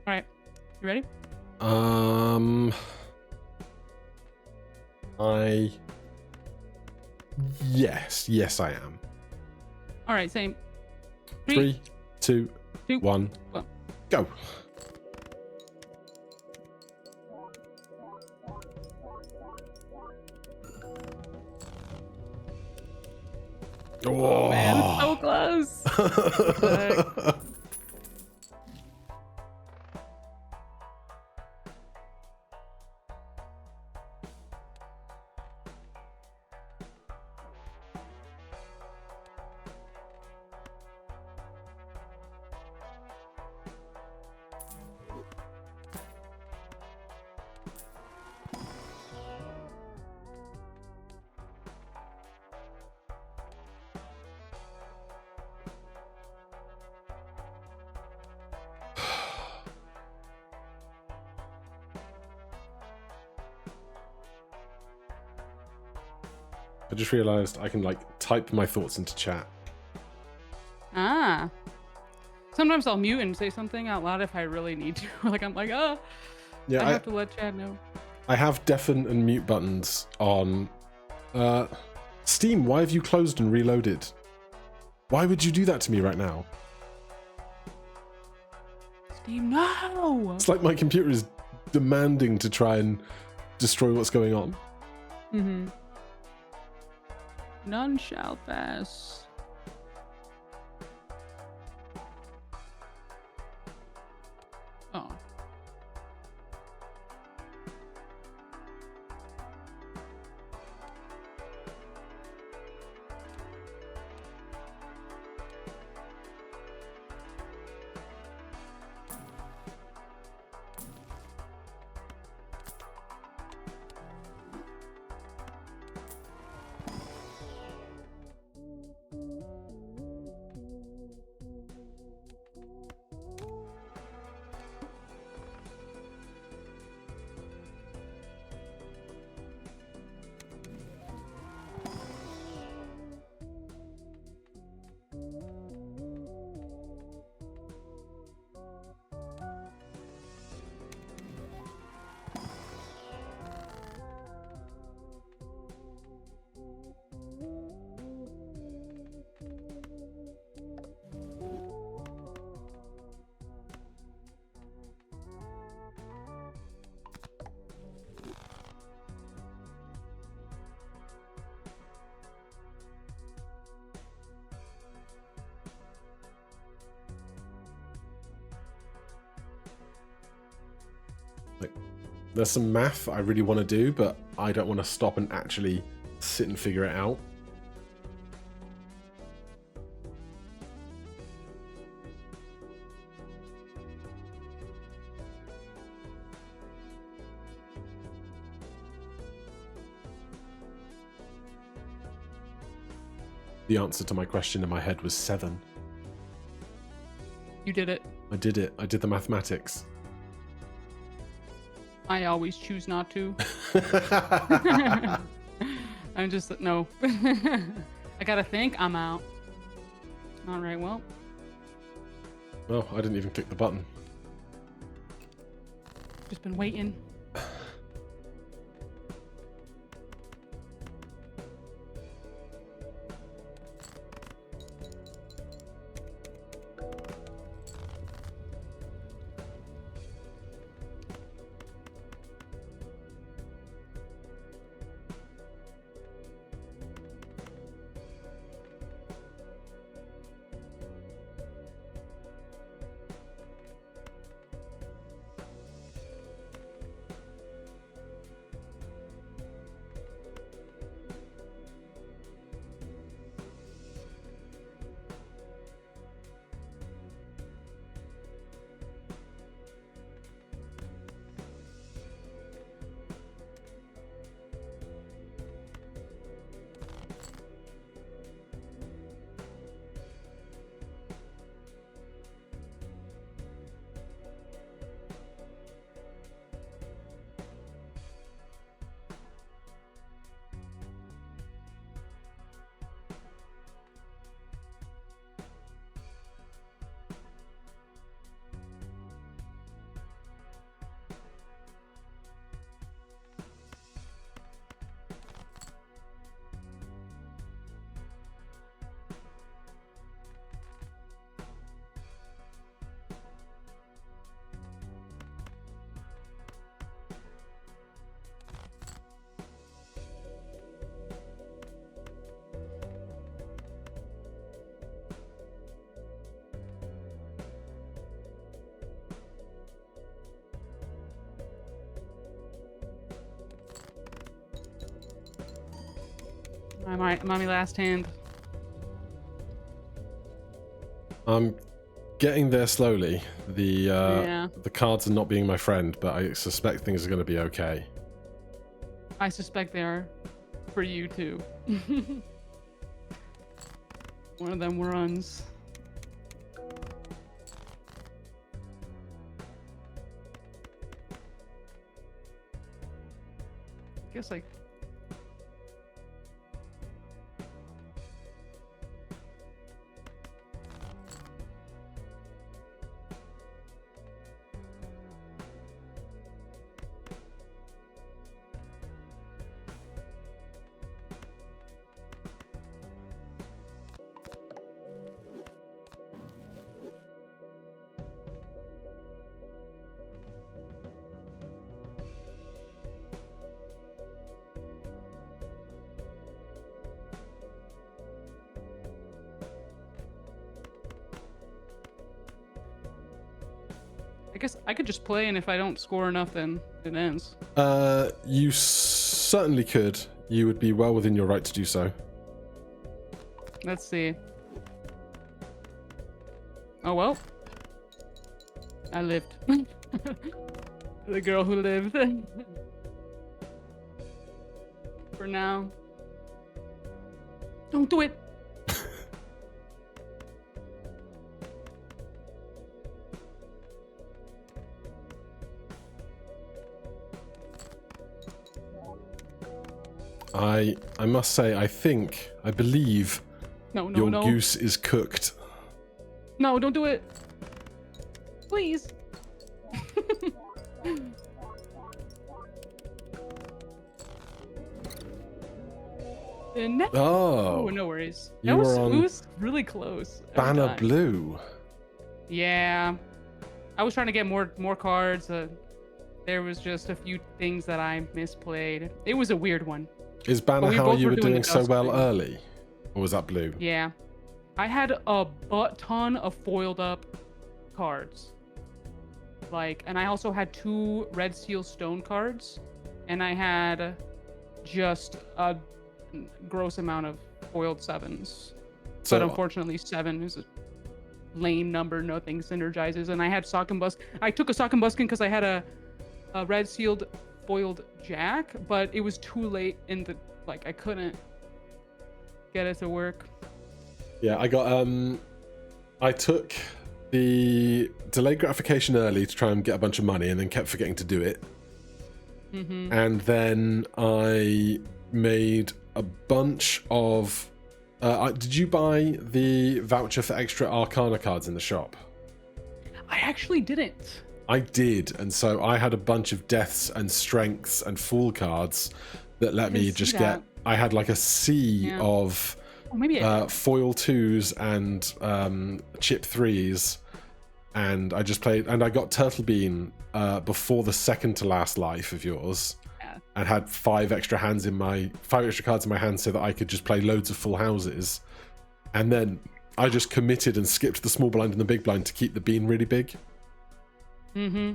All right, you ready? Yes, I am. All right, same. 3, 2, 2, 1, go. Oh man, it's so close. Fuck. I just realized I can like type my thoughts into chat. Ah. Sometimes I'll mute and say something out loud if I really need to. Like I'm like, oh, Yeah, I have to let Chad know. I have deafen and mute buttons on. Steam, why have you closed and reloaded? Why would you do that to me right now? Steam, no! It's like my computer is demanding to try and destroy what's going on. Mm-hmm. None shall pass. Oh. Like, there's some math I really want to do, but I don't want to stop and actually sit and figure it out. The answer to my question in my head was 7. You did it. I did it. I did the mathematics. I always choose not to. I'm just, no. I gotta think, I'm out. All right, well. Oh, I didn't even click the button. Just been waiting. I'm on my last hand. I'm getting there slowly. Yeah. The cards are not being my friend, but I suspect things are going to be okay. I suspect they are for you too. One of them runs. I guess like I guess I could just play, and if I don't score enough, then it ends. You certainly could. You would be well within your right to do so. Let's see. Oh well. I lived. The girl who lived. For now. Don't do it. I must say, I believe No, your no. goose is cooked. No, don't do it. Please. No. Oh, No worries. You That was, were on it was really close. every Banner time. Blue. Yeah. I was trying to get more cards. There was just a few things that I misplayed. It was a weird one. Is Banner But we how both you were were doing doing the so dust well thing. early? Or was that Blue? Yeah. I had a butt ton of foiled up cards. And I also had 2 red seal stone cards, and I had just a gross amount of foiled 7s. So, But unfortunately, 7 is a lame number. Nothing synergizes. And I had sock and busk. I took a sock and buskin because I had a red sealed foiled jack, but it was too late in the I couldn't get it to work. yeah, I took the delayed gratification early to try and get a bunch of money and then kept forgetting to do it. Mm-hmm. And then I made a bunch of... did you buy the voucher for extra Arcana cards in the shop? I actually didn't. I did, and so I had a bunch of deaths and strengths and fool cards that let me just get... I had like a sea of maybe foil 2s and chip 3s, and I just played, and I got Turtle Bean before the second to last life of yours, and had 5 extra cards in my hand so that I could just play loads of full houses, and then I just committed and skipped the small blind and the big blind to keep the bean really big. Mm-hmm.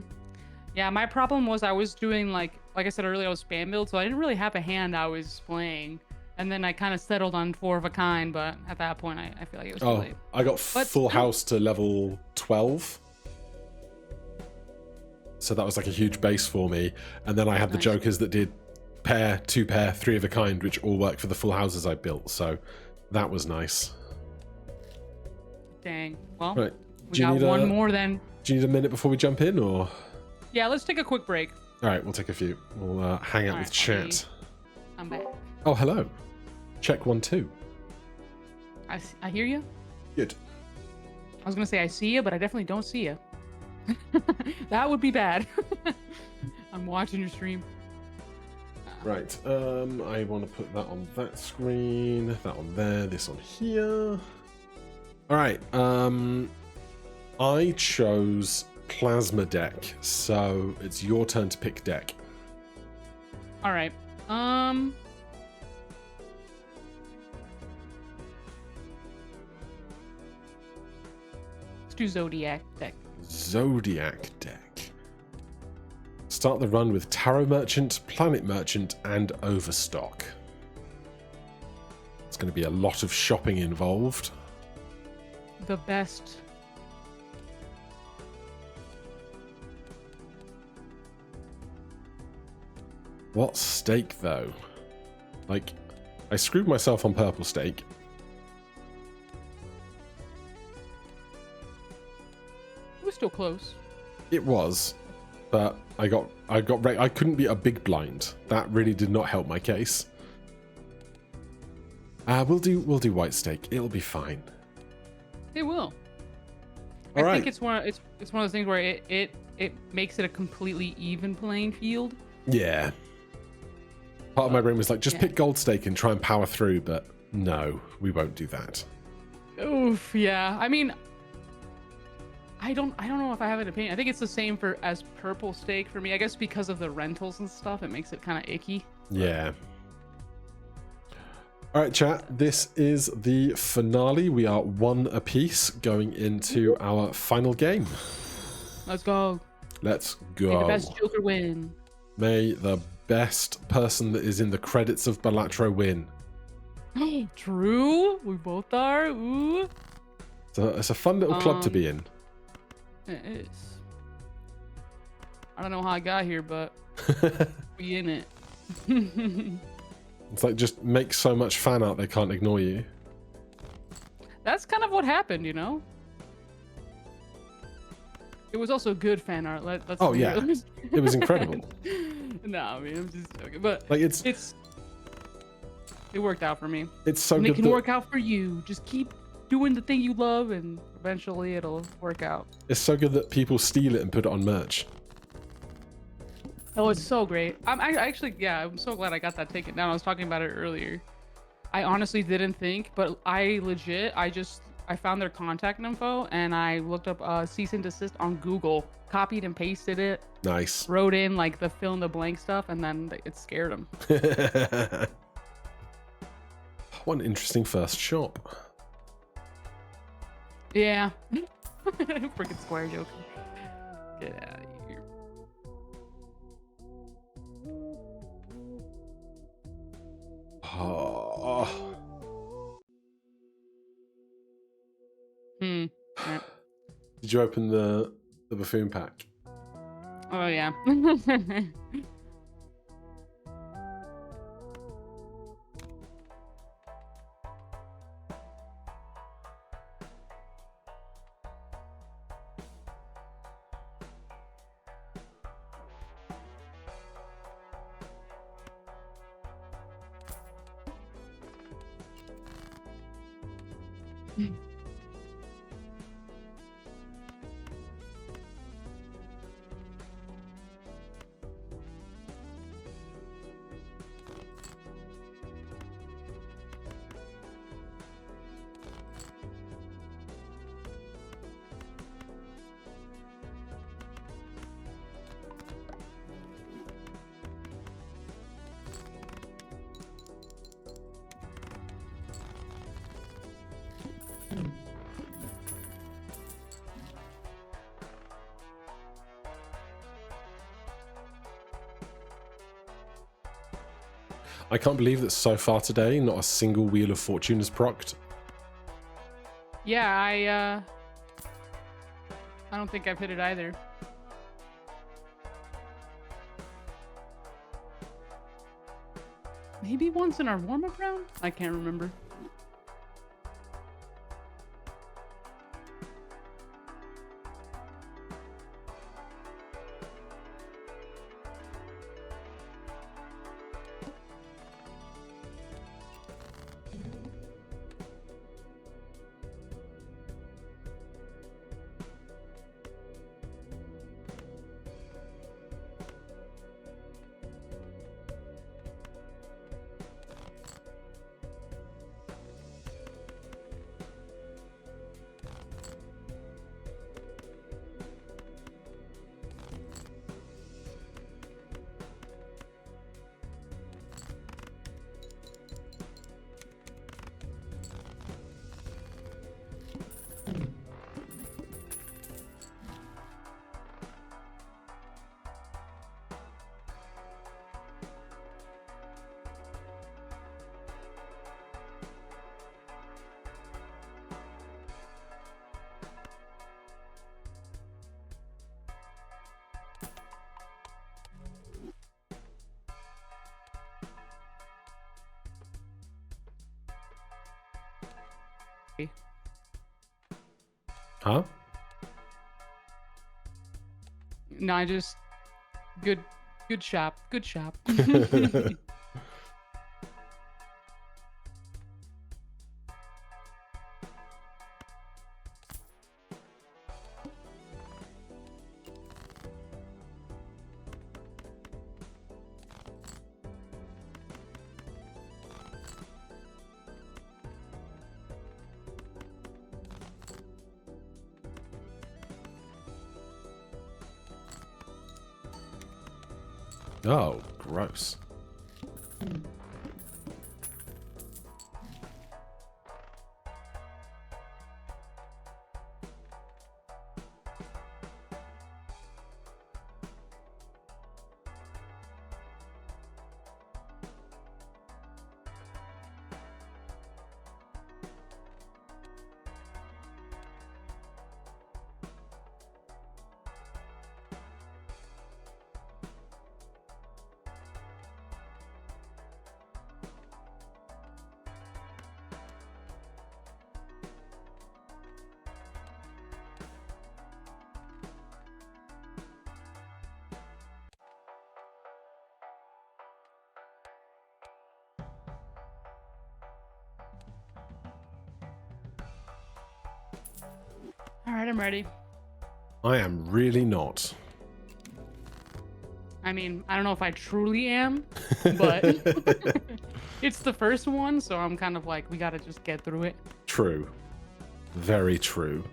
Yeah, my problem was I was doing like I said earlier, I was spam build, so I didn't really have a hand I was playing. And then I kind of settled on 4 of a kind, but at that point I feel like it was too late. I got full house to level 12. So that was like a huge base for me. And then I had the jokers that did pair, 2 pair, 3 of a kind, which all worked for the full houses I built. So that was nice. Dang. Well, right. we got one more then. Do you need a minute before we jump in, or? Yeah, let's take a quick break. All right, we'll take a few. We'll hang out with chat. I'm back. Oh, hello. Check 1, 2. I hear you. Good. I was gonna say I see you, but I definitely don't see you. That would be bad. I'm watching your stream. Right. I want to put that on that screen, that on there, this on here. All right. I chose Plasma deck, so it's your turn to pick deck. All right. Let's do Zodiac deck. Zodiac deck. Start the run with Tarot Merchant, Planet Merchant, and Overstock. It's going to be a lot of shopping involved. The best. What steak, though? Like, I screwed myself on purple steak. It was still close. It was, but I couldn't be a big blind. That really did not help my case. We'll do white steak. It'll be fine. It will. All right. I think it's one of those things where it makes it a completely even playing field. Yeah. Part of my brain was like, just pick gold steak and try and power through, but no, we won't do that. Oof, yeah. I mean, I don't know if I have an opinion. I think it's the same as purple steak for me. I guess because of the rentals and stuff, it makes it kind of icky. Yeah. All right, chat. This is the finale. We are 1 apiece going into our final game. Let's go. Let's May go. the best Joker win. May the best person that is in the credits of Balatro win. True. We both are. Ooh. So it's a fun little club to be in. It is. I don't know how I got here, but we in it. It's like, just make so much fan art they can't ignore you. That's kind of what happened, you know? It was also good fan art. Let's Oh, be yeah. real. It was incredible. No, I mean, I'm just joking. But Like, it worked out for me. it's so And good it can that work out for you. Just keep doing the thing you love, and eventually it'll work out. it's so good that people steal it and put it on merch. Oh, it's so great. I'm so glad I got that taken down. I was talking about it earlier. I honestly didn't think, but I found their contact info and I looked up cease and desist on Google, copied and pasted it, Nice. wrote in like the fill in the blank stuff, and then it scared them. What an interesting first shop. Yeah. Freaking Square joke. Get out of here. Oh. Yeah. Did you open the buffoon pack? Oh yeah. I can't believe that so far today, not a single Wheel of Fortune is procced. Yeah, I don't think I've hit it either. Maybe once in our warm-up round? I can't remember. Huh? No, I just good shop. Good shop. Oh, gross. All right, I'm ready. I am really not. I mean, I don't know if I truly am, but it's the first one, so I'm kind of like, we gotta just get through it. True. Very true.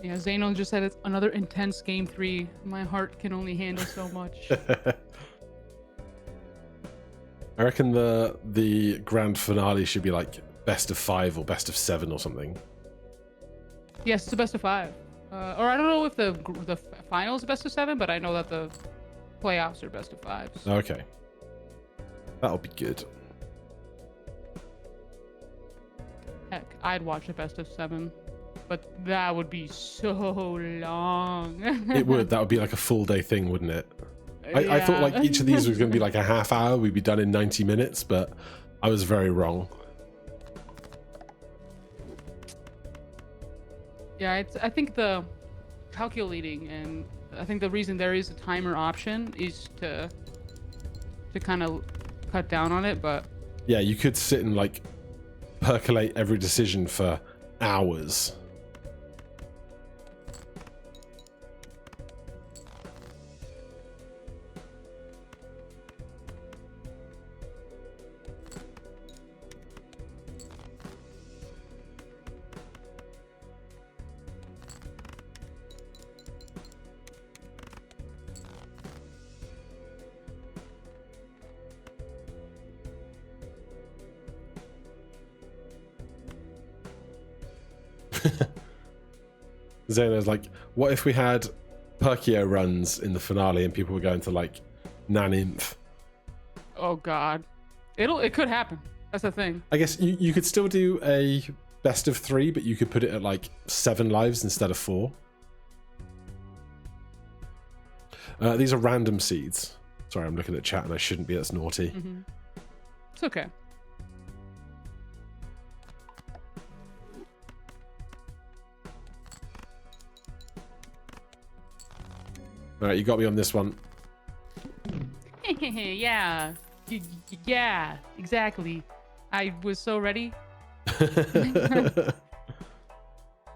Yeah, Zano just said it's another intense game 3. My heart can only handle so much. I reckon the grand finale should be like best of 5 or best of 7 or something. Yes, it's a best of 5. Or I don't know if the final is best of 7, but I know that the playoffs are best of 5s. Okay. That'll be good. Heck, I'd watch a best of 7, but that would be so long. It would. That would be like a full day thing, wouldn't it? I thought like each of these was going to be like a half hour. We'd be done in 90 minutes, but I was very wrong. Yeah, I think the calculating, and I think the reason there is a timer option is to kind of cut down on it, but Yeah, you could sit and like percolate every decision for hours. Xana's like, what if we had Perkio runs in the finale and people were going to like Naninth? oh god, it could happen. That's the thing. I guess you could still do a best of 3, but you could put it at like 7 lives instead of 4. These are random seeds. Sorry, I'm looking at chat and I shouldn't be. That's naughty. Mm-hmm. It's okay. All right, you got me on this one. yeah. Yeah, exactly. I was so ready.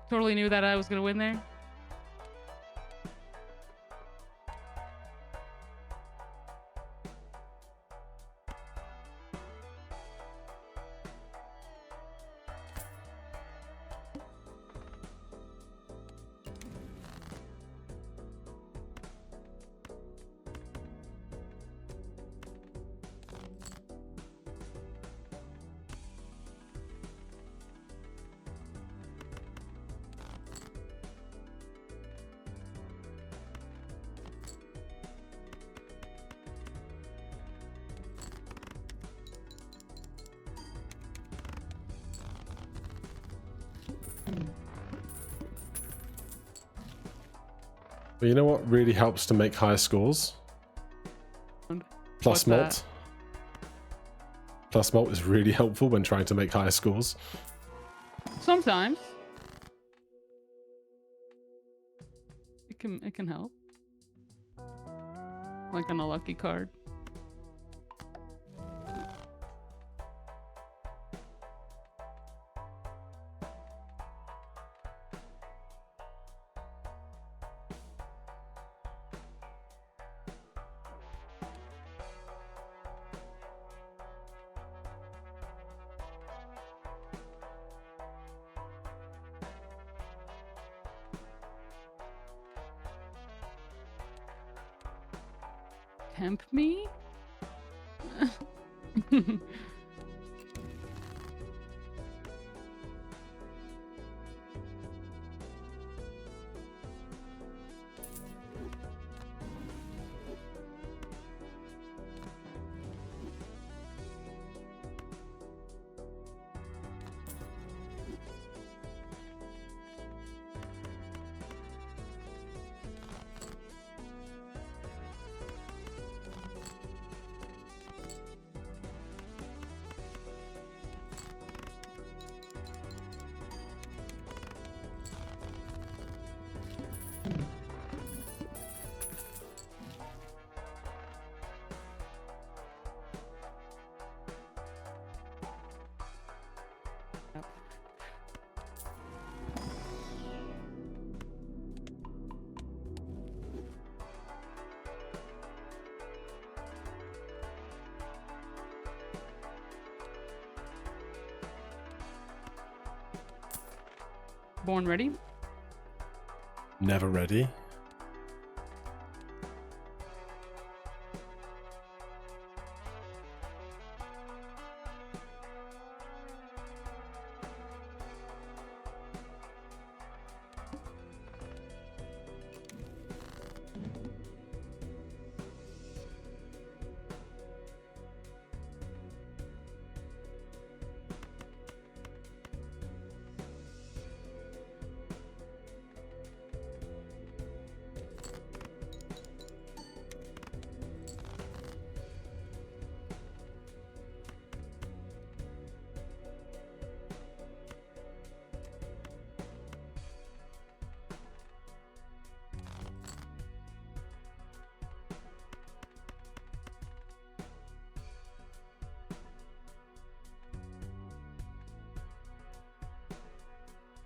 Totally knew that I was gonna win there. But you know what really helps to make higher scores? Plus What's malt. that? Plus malt is really helpful when trying to make higher scores. Sometimes. It can help. Like on a lucky card. Tempt me? Born ready? Never ready.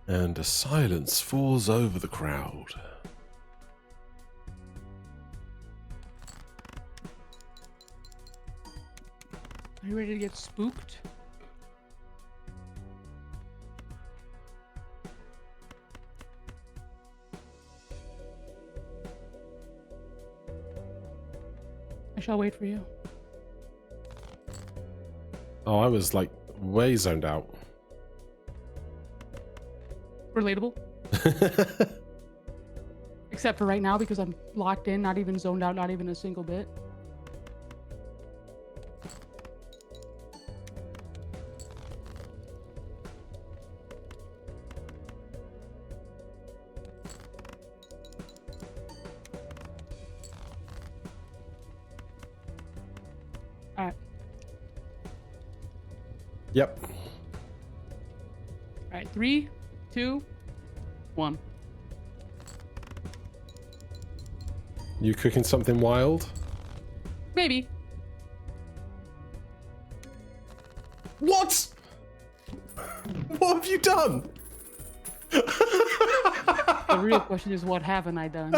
And a silence falls over the crowd. Are you ready to get spooked? I shall wait for you. Oh, I was like way zoned out. Relatable. Except for right now because I'm locked in, not even zoned out, not even a single bit. All right. Yep. All right. 3, 2, 1. You cooking something wild? Maybe. What? What have you done? The real question is, what haven't I done?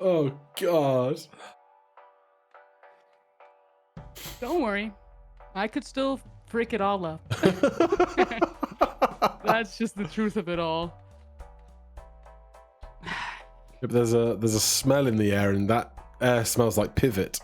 Oh, God. Don't worry. I could still freak it all up. That's just the truth of it all. Yep, there's a smell in the air, and that air smells like pivot.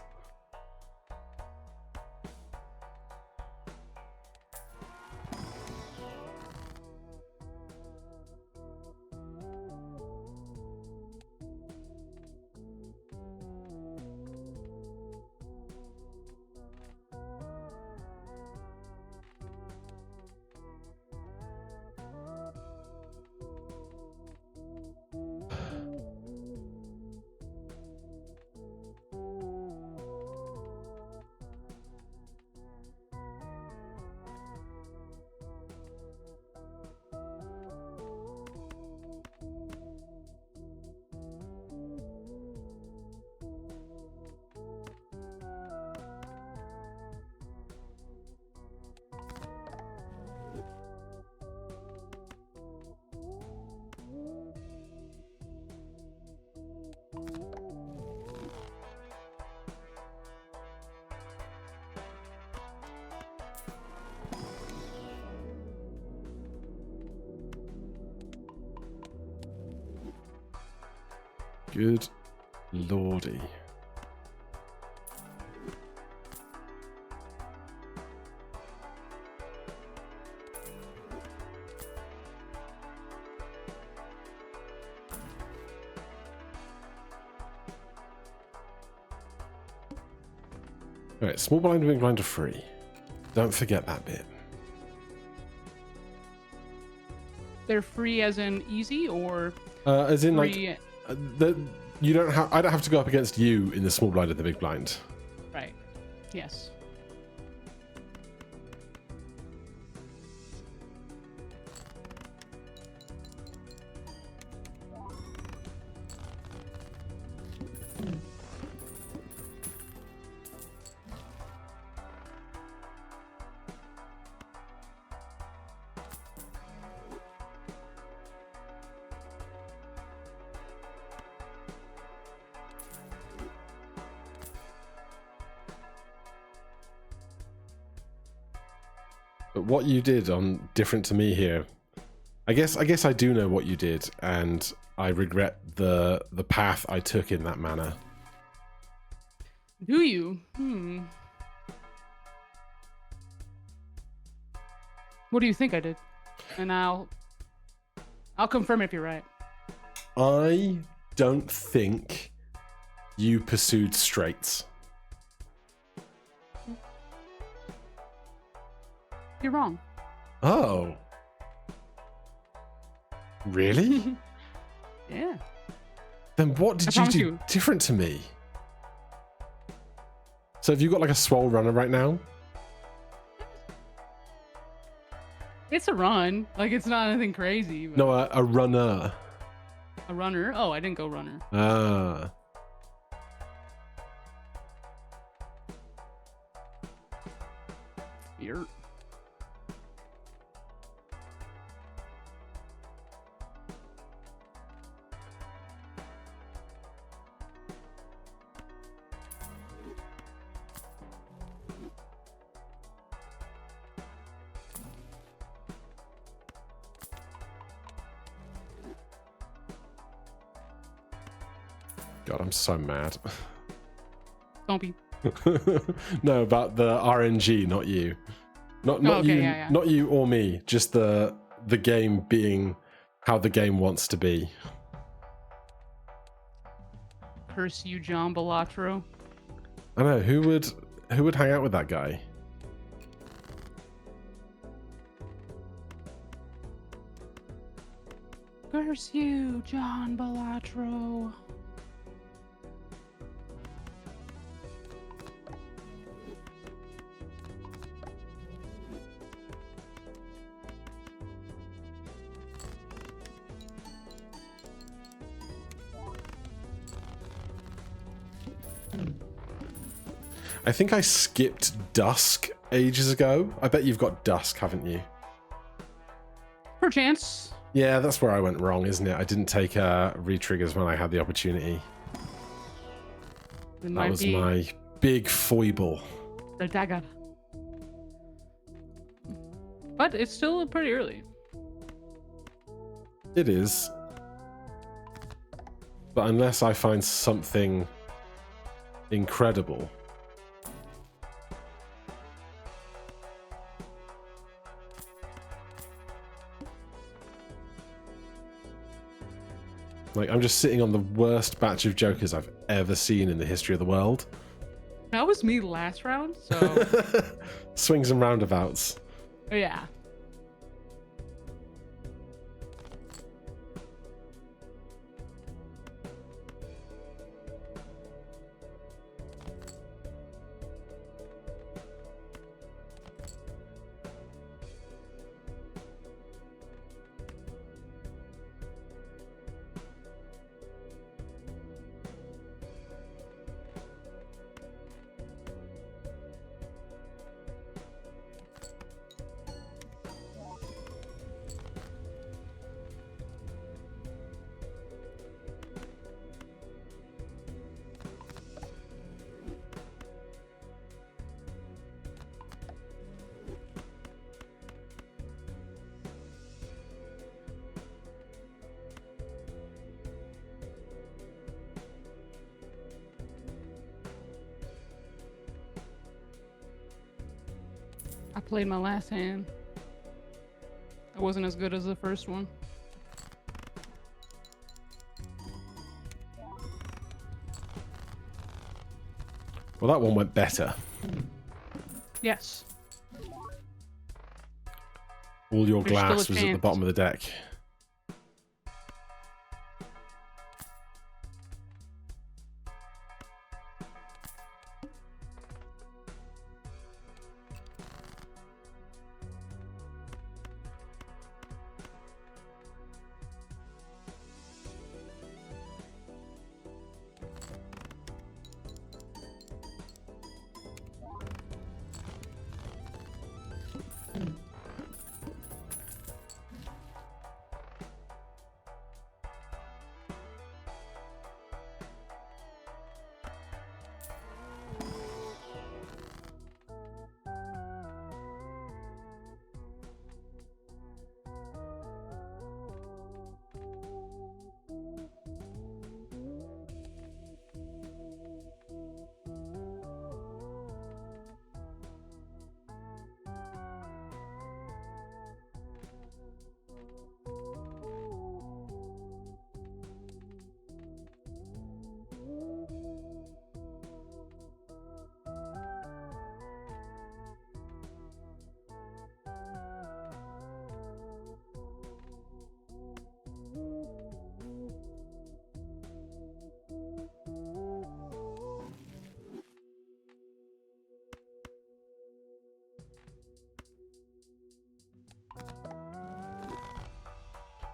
Good lordy. Alright, small blind and big blind are free. Don't forget that bit. They're free as in easy or As in free... like you don't have. I don't have to go up against you in the small blind and the big blind. Right. Yes. But what you did on different to me here, I guess I do know what you did, and I regret the path I took in that manner. Do you? What do you think I did? And I'll confirm if you're right. I don't think you pursued straights. You're wrong. Oh. Really? Yeah. Then what did you do different to me? So have you got like a swole runner right now? It's a run. Like, it's not anything crazy. But... No, a runner. A runner? Oh, I didn't go runner. Ah. Here. God, I'm so mad. Don't be. No, about the RNG, not you. Not okay, you, yeah. Not you or me. Just the game being how the game wants to be. Curse you, John Balatro. I know, who would hang out with that guy? Curse you, John Balatro. I think I skipped Dusk ages ago. I bet you've got Dusk, haven't you? Perchance. Yeah, that's where I went wrong, isn't it? I didn't take re-triggers when I had the opportunity. That was my big foible. The dagger. But it's still pretty early. It is. But unless I find something incredible... Like, I'm just sitting on the worst batch of jokers I've ever seen in the history of the world. That was me last round, so... Swings and roundabouts. Yeah. I played my last hand. It wasn't as good as the first one. Well, that one went better. Yes. All your There's still a glass was at the chance. bottom of the deck.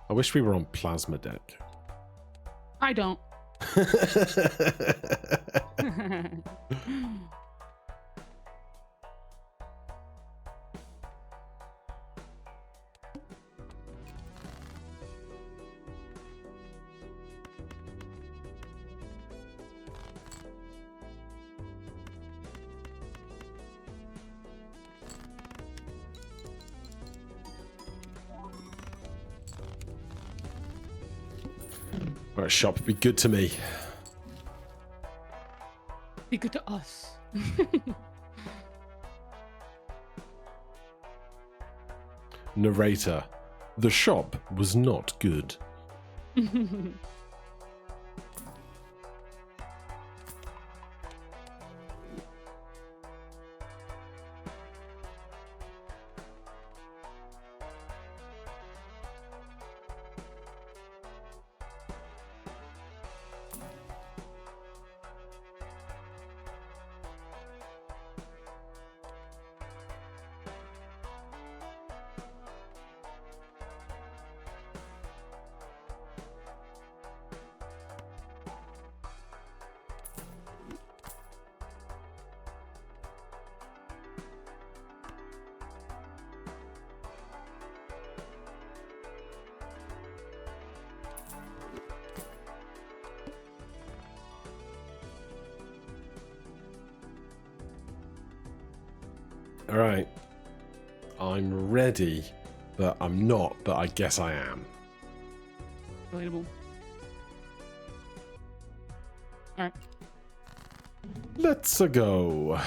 I wish we were on plasma deck. I don't. Alright, shop, be good to me. Be good to us. Narrator. The shop was not good. Alright. I'm ready, but I'm not, but I guess I am. Relatable. Alright. Let's go.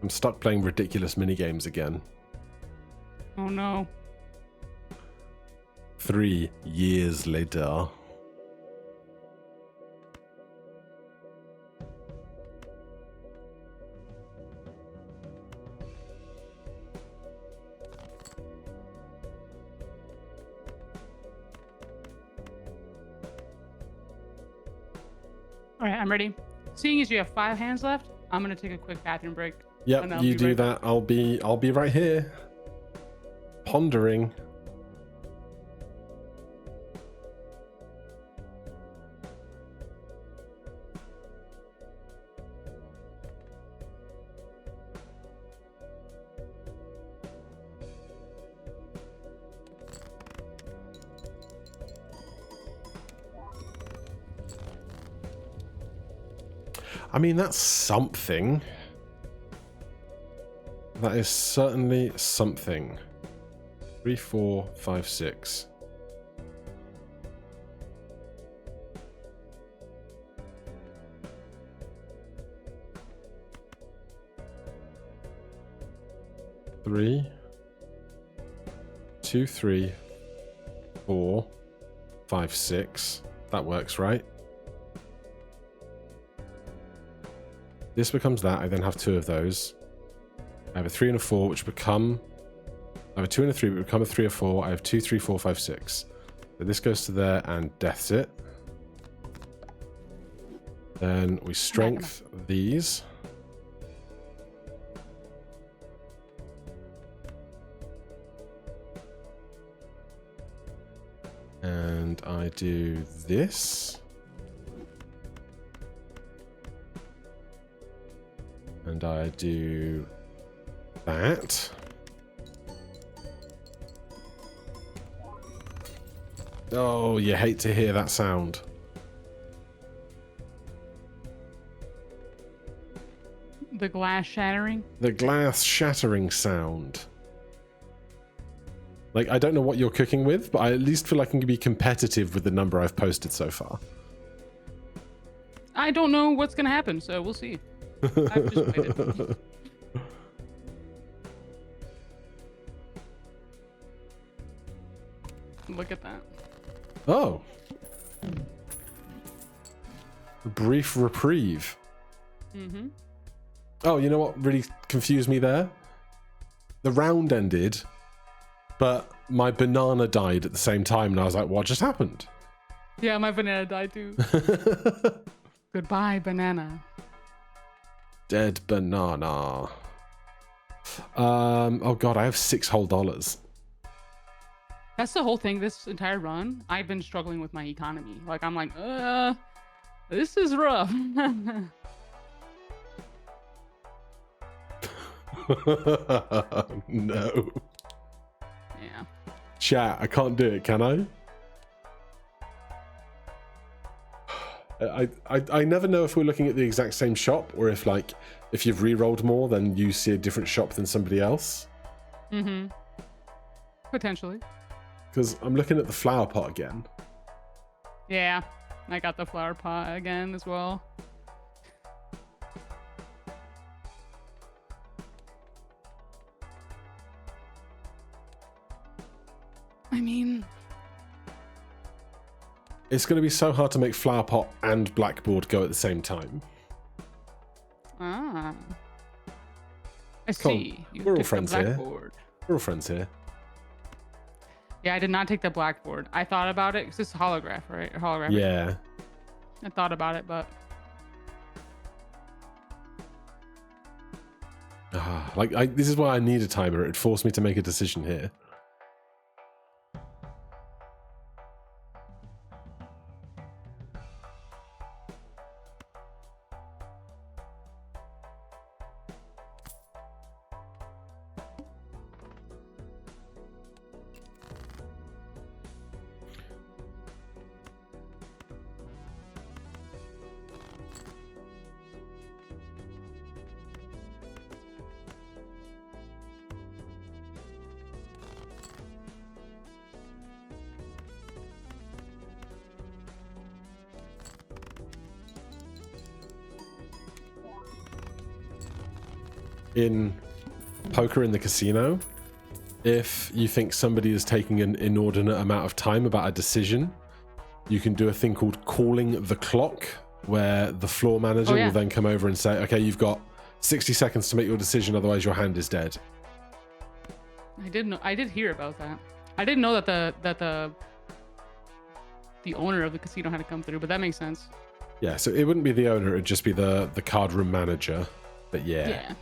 I'm stuck playing ridiculous minigames again. Oh no. 3 years later. All right, I'm ready. Seeing as you have 5 hands left, I'm gonna take a quick bathroom break. Yep, you do that. I'll be right here, pondering. I mean, that's something. That is certainly something. 3, 4, 5, 6. Three, 2, 3, 4, 5, 6. That works, right? This becomes that. I then have 2 of those. I have a 3 and a 4, which become... I have a 2 and a 3, but become a 3 or 4. I have 2, 3, 4, 5, 6. So this goes to there and deaths it. Then we strength these. And I do this. And I do that. Oh, you hate to hear that sound. The glass shattering? The glass shattering sound. Like, I don't know what you're cooking with, but I at least feel like I can be competitive with the number I've posted so far. I don't know what's going to happen, so we'll see. I've just waited. Look at that. Oh. A brief reprieve. Mm-hmm. Oh, you know what really confused me there? The round ended, but my banana died at the same time, and I was like, what just happened? Yeah, my banana died too. Goodbye, banana. Dead banana. Oh god, I have $6 whole. That's the whole thing this entire run. I've been struggling with my economy. Like, I'm like, this is rough. No. Yeah. Chat, I can't do it, can I? I never know if we're looking at the exact same shop, or if, like, if you've re-rolled more, then you see a different shop than somebody else. Mm-hmm. Potentially. Because I'm looking at the flower pot again. Yeah, I got the flower pot again as well. I mean... It's going to be so hard to make flower pot and blackboard go at the same time. Ah. I Come see. on. We're all friends here. Blackboard. We're all friends here. Yeah, I did not take the blackboard. I thought about it, because it's holograph, right? Holographic. Yeah. I thought about it, but... This is why I need a timer. It forced me to make a decision here. In poker in the casino, if you think somebody is taking an inordinate amount of time about a decision, you can do a thing called calling the clock, where the floor manager will then come over and say, okay, you've got 60 seconds to make your decision, otherwise your hand is dead. I did hear about that. I didn't know that the owner of the casino had to come through, but that makes sense. Yeah, so it wouldn't be the owner, it'd just be the card room manager. But yeah.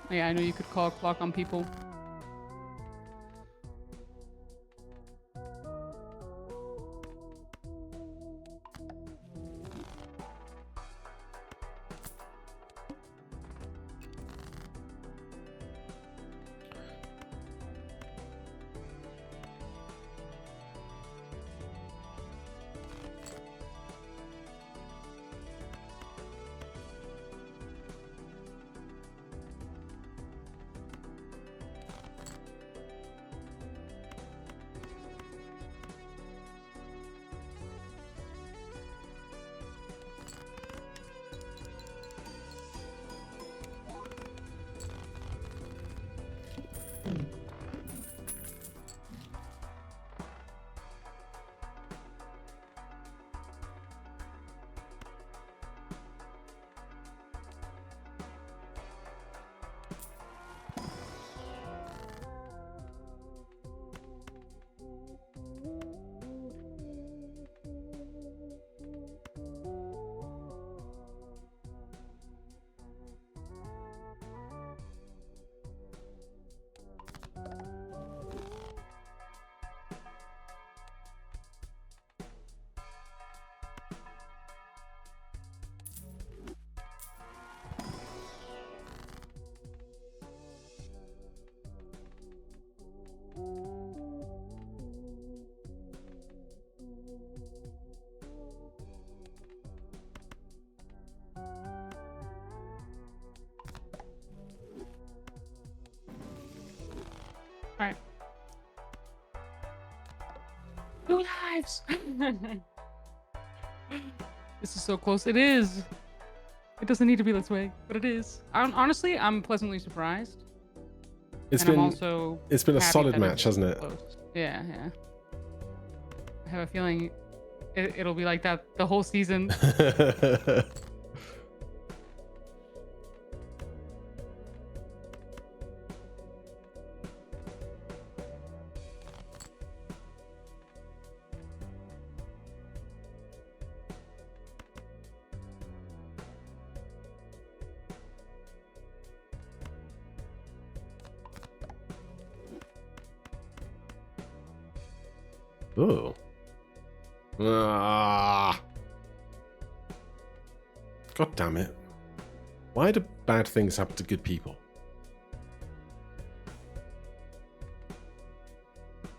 Yeah, I know you could call a clock on people. Alright. 2 lives! This is so close. It is! It doesn't need to be this way, but it is. Honestly, I'm pleasantly surprised. It's and been a solid match, hasn't it? Close. Yeah, yeah. I have a feeling it'll be like that the whole season. Oh. Ah. God damn it. Why do bad things happen to good people?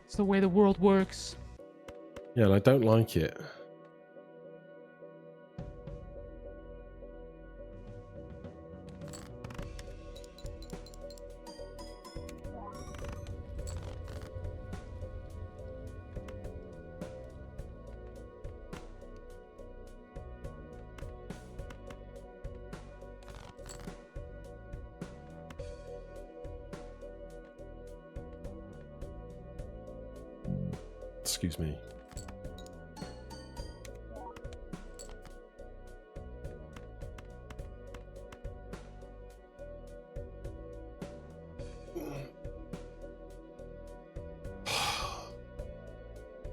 It's the way the world works. Yeah, and I don't like it. Excuse me.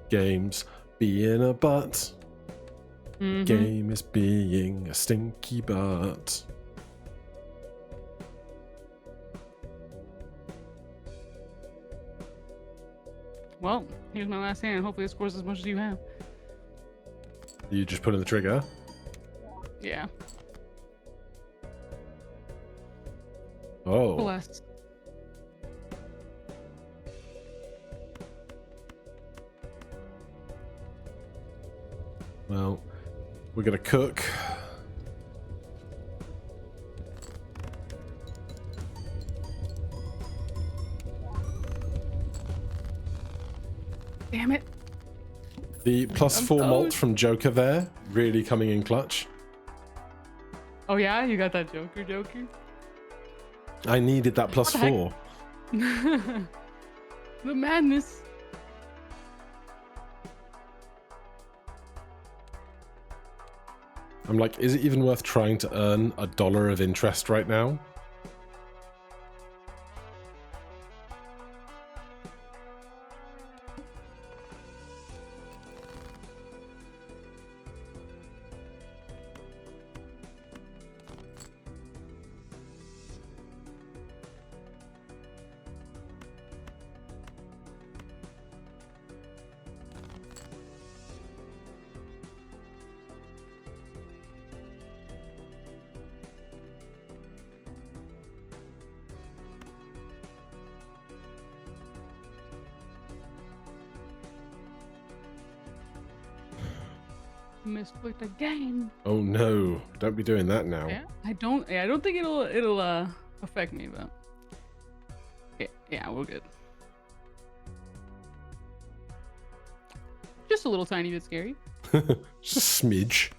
Games being a butt. Game is being a stinky butt. Well, here's my last hand. Hopefully it scores as much as you have. You just put in the trigger? Yeah. Oh. Bless. Well, we're gonna cook. Damn it. The +4 malt from Joker there, really coming in clutch. Oh yeah, you got that Joker. I needed that plus What the 4. The madness. I'm like, is it even worth trying to earn $1 of interest right now? Misclicked again. Oh no, don't be doing that now. Yeah, I don't think it'll affect me, but yeah, we're good. Just a little tiny bit scary. Just a smidge.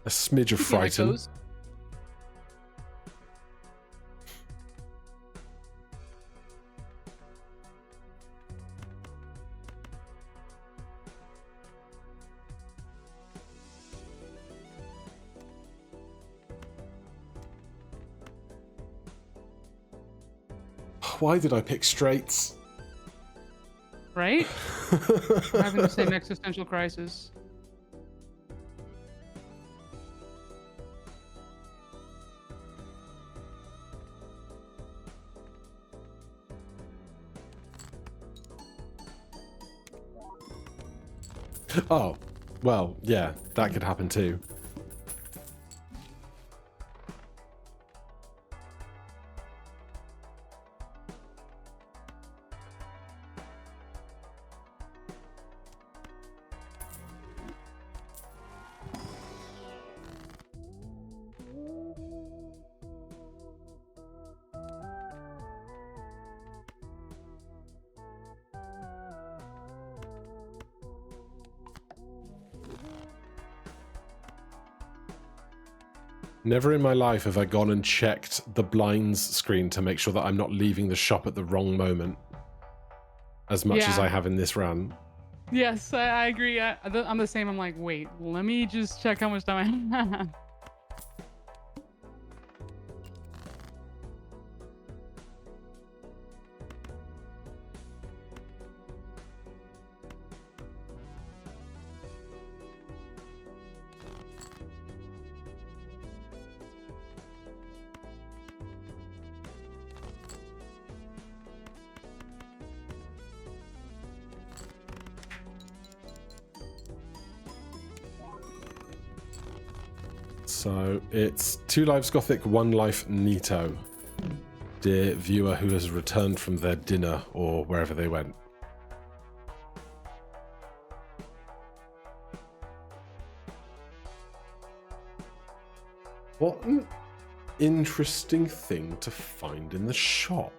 A smidge of Keep your eyes frighten. closed. Why did I pick straights? Right? We're having the same existential crisis. Oh, well, yeah, that could happen too. Never in my life have I gone and checked the blinds screen to make sure that I'm not leaving the shop at the wrong moment as much as Yeah. I have in this run. Yes, I agree. I'm the same. I'm like, wait, let me just check how much time I have. So it's 2 lives Gothic, 1 life Nito. Dear viewer who has returned from their dinner or wherever they went. What an interesting thing to find in the shop.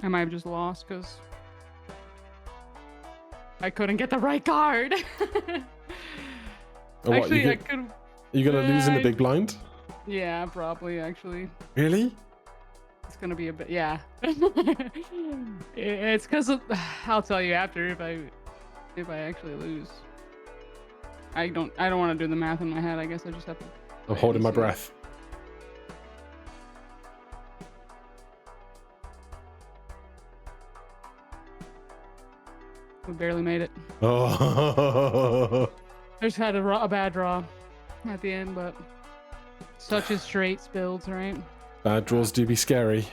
I might have just lost because I couldn't get the right card. Oh, what, Actually, you I could. Are you going to lose in the big blind? Yeah, probably. Actually, Really? it's gonna be a bit. Yeah. It's because of. I'll tell you after if I actually lose. I don't want to do the math in my head. I guess I just have to. I'm holding my breath. We barely made it. Oh. I just had a bad draw at the end, but such as straights builds, right? Bad draws do be scary.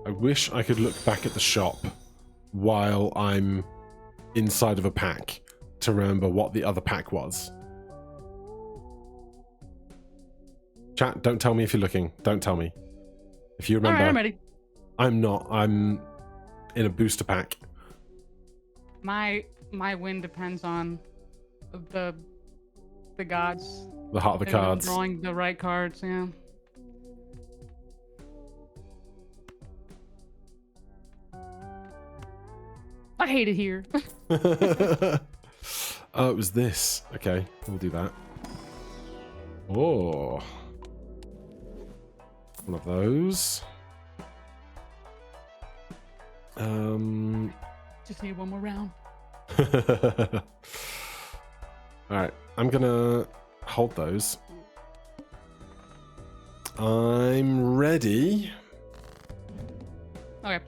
I wish I could look back at the shop while I'm inside of a pack to remember what the other pack was. Chat, don't tell me if you're looking. Don't tell me. If you remember. All right, I'm ready. I'm not. I'm in a booster pack. My win depends on the gods. The heart of the And I'm cards. drawing the right cards, yeah. I hate it here. Oh, it was this. Okay, we'll do that. Oh. One of those. Just need one more round. Alright, I'm gonna hold those. I'm ready. Okay.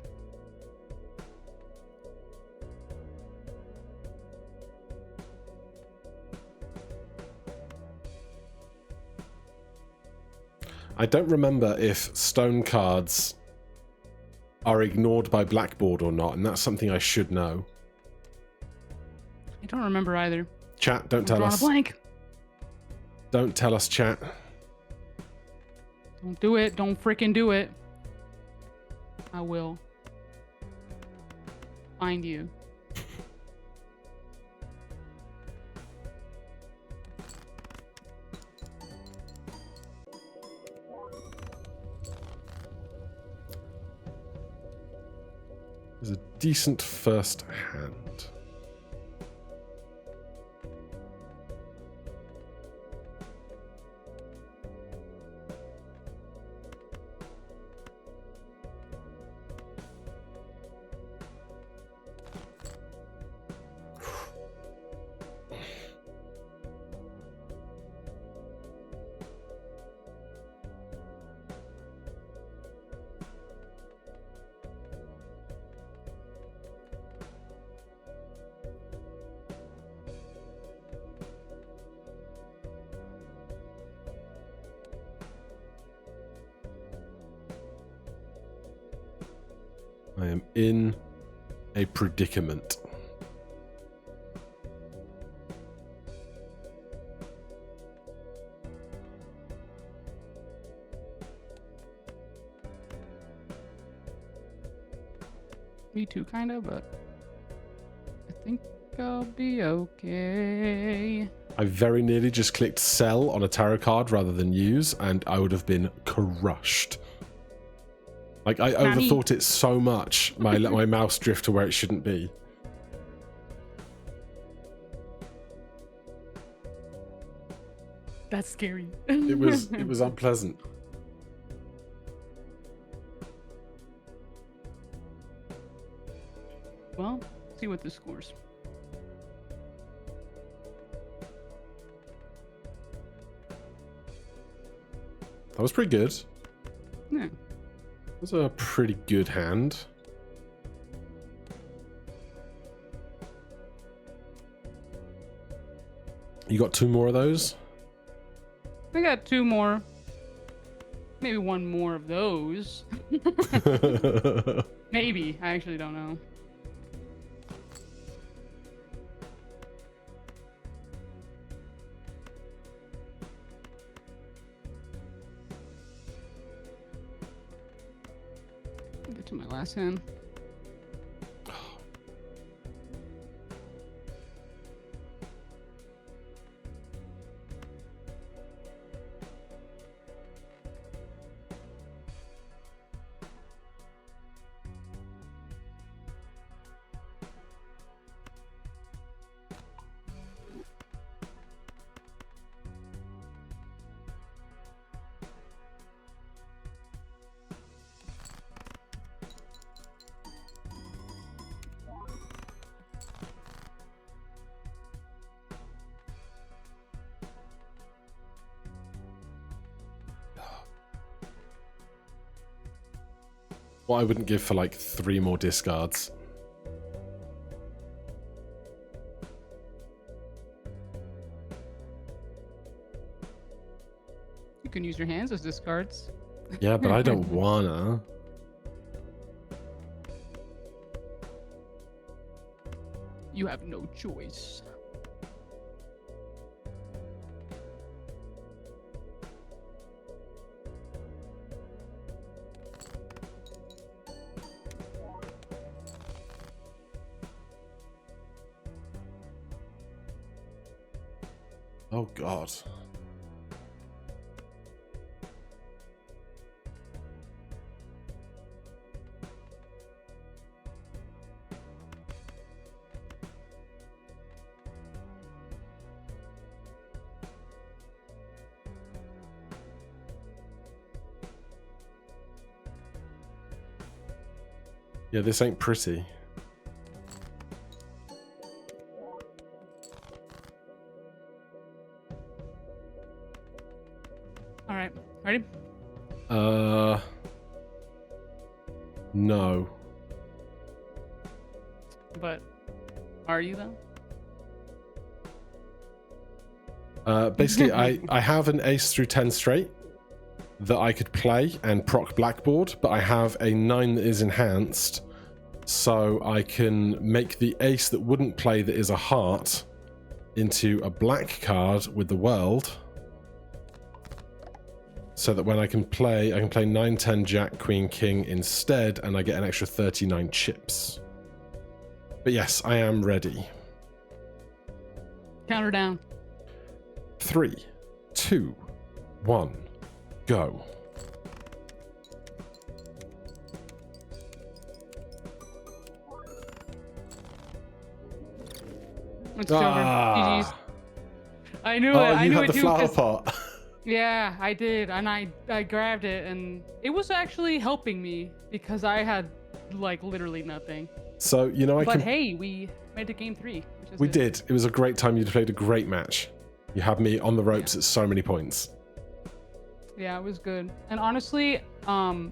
I don't remember if stone cards are ignored by blackboard or not, and that's something I should know. I don't remember either. Chat, don't I'm tell drawing us. a blank. Don't tell us, chat. Don't do it. Don't freaking do it. I will find you. There's a decent first hand. I am in a predicament. Me too, kind of, but I think I'll be okay. I very nearly just clicked sell on a tarot card rather than use, and I would have been crushed. Like, I Nani? overthought it so much, I let my mouse drift to where it shouldn't be. That's scary. It was unpleasant. Well, see what this scores. That was pretty good. Yeah. That was a pretty good hand. You got 2 more of those? I got 2 more. Maybe 1 more of those. Maybe. I actually don't know. Get to my last hand. What I wouldn't give for like 3 more discards. You can use your hands as discards. Yeah, but I don't wanna. You have no choice. Oh God. Yeah, this ain't pretty. All right, ready? No. But are you though? Basically, I have an ace through 10 straight that I could play and proc blackboard, but I have a 9 that is enhanced, so I can make the ace that wouldn't play that is a heart into a black card with the world, so that when I can play 9, 10, jack, queen, king instead, and I get an extra 39 chips. But yes, I am ready. Counter down. 3, 2, 1, go. It's over. GG's. I knew it. I you knew had it the too, flower 'cause- pot. Yeah, I did, and I grabbed it, and it was actually helping me because I had like literally nothing. So you know, But hey, we made it game 3. Which is we good. did. It was a great time. You played a great match. You had me on the ropes at so many points. Yeah, it was good. And honestly, I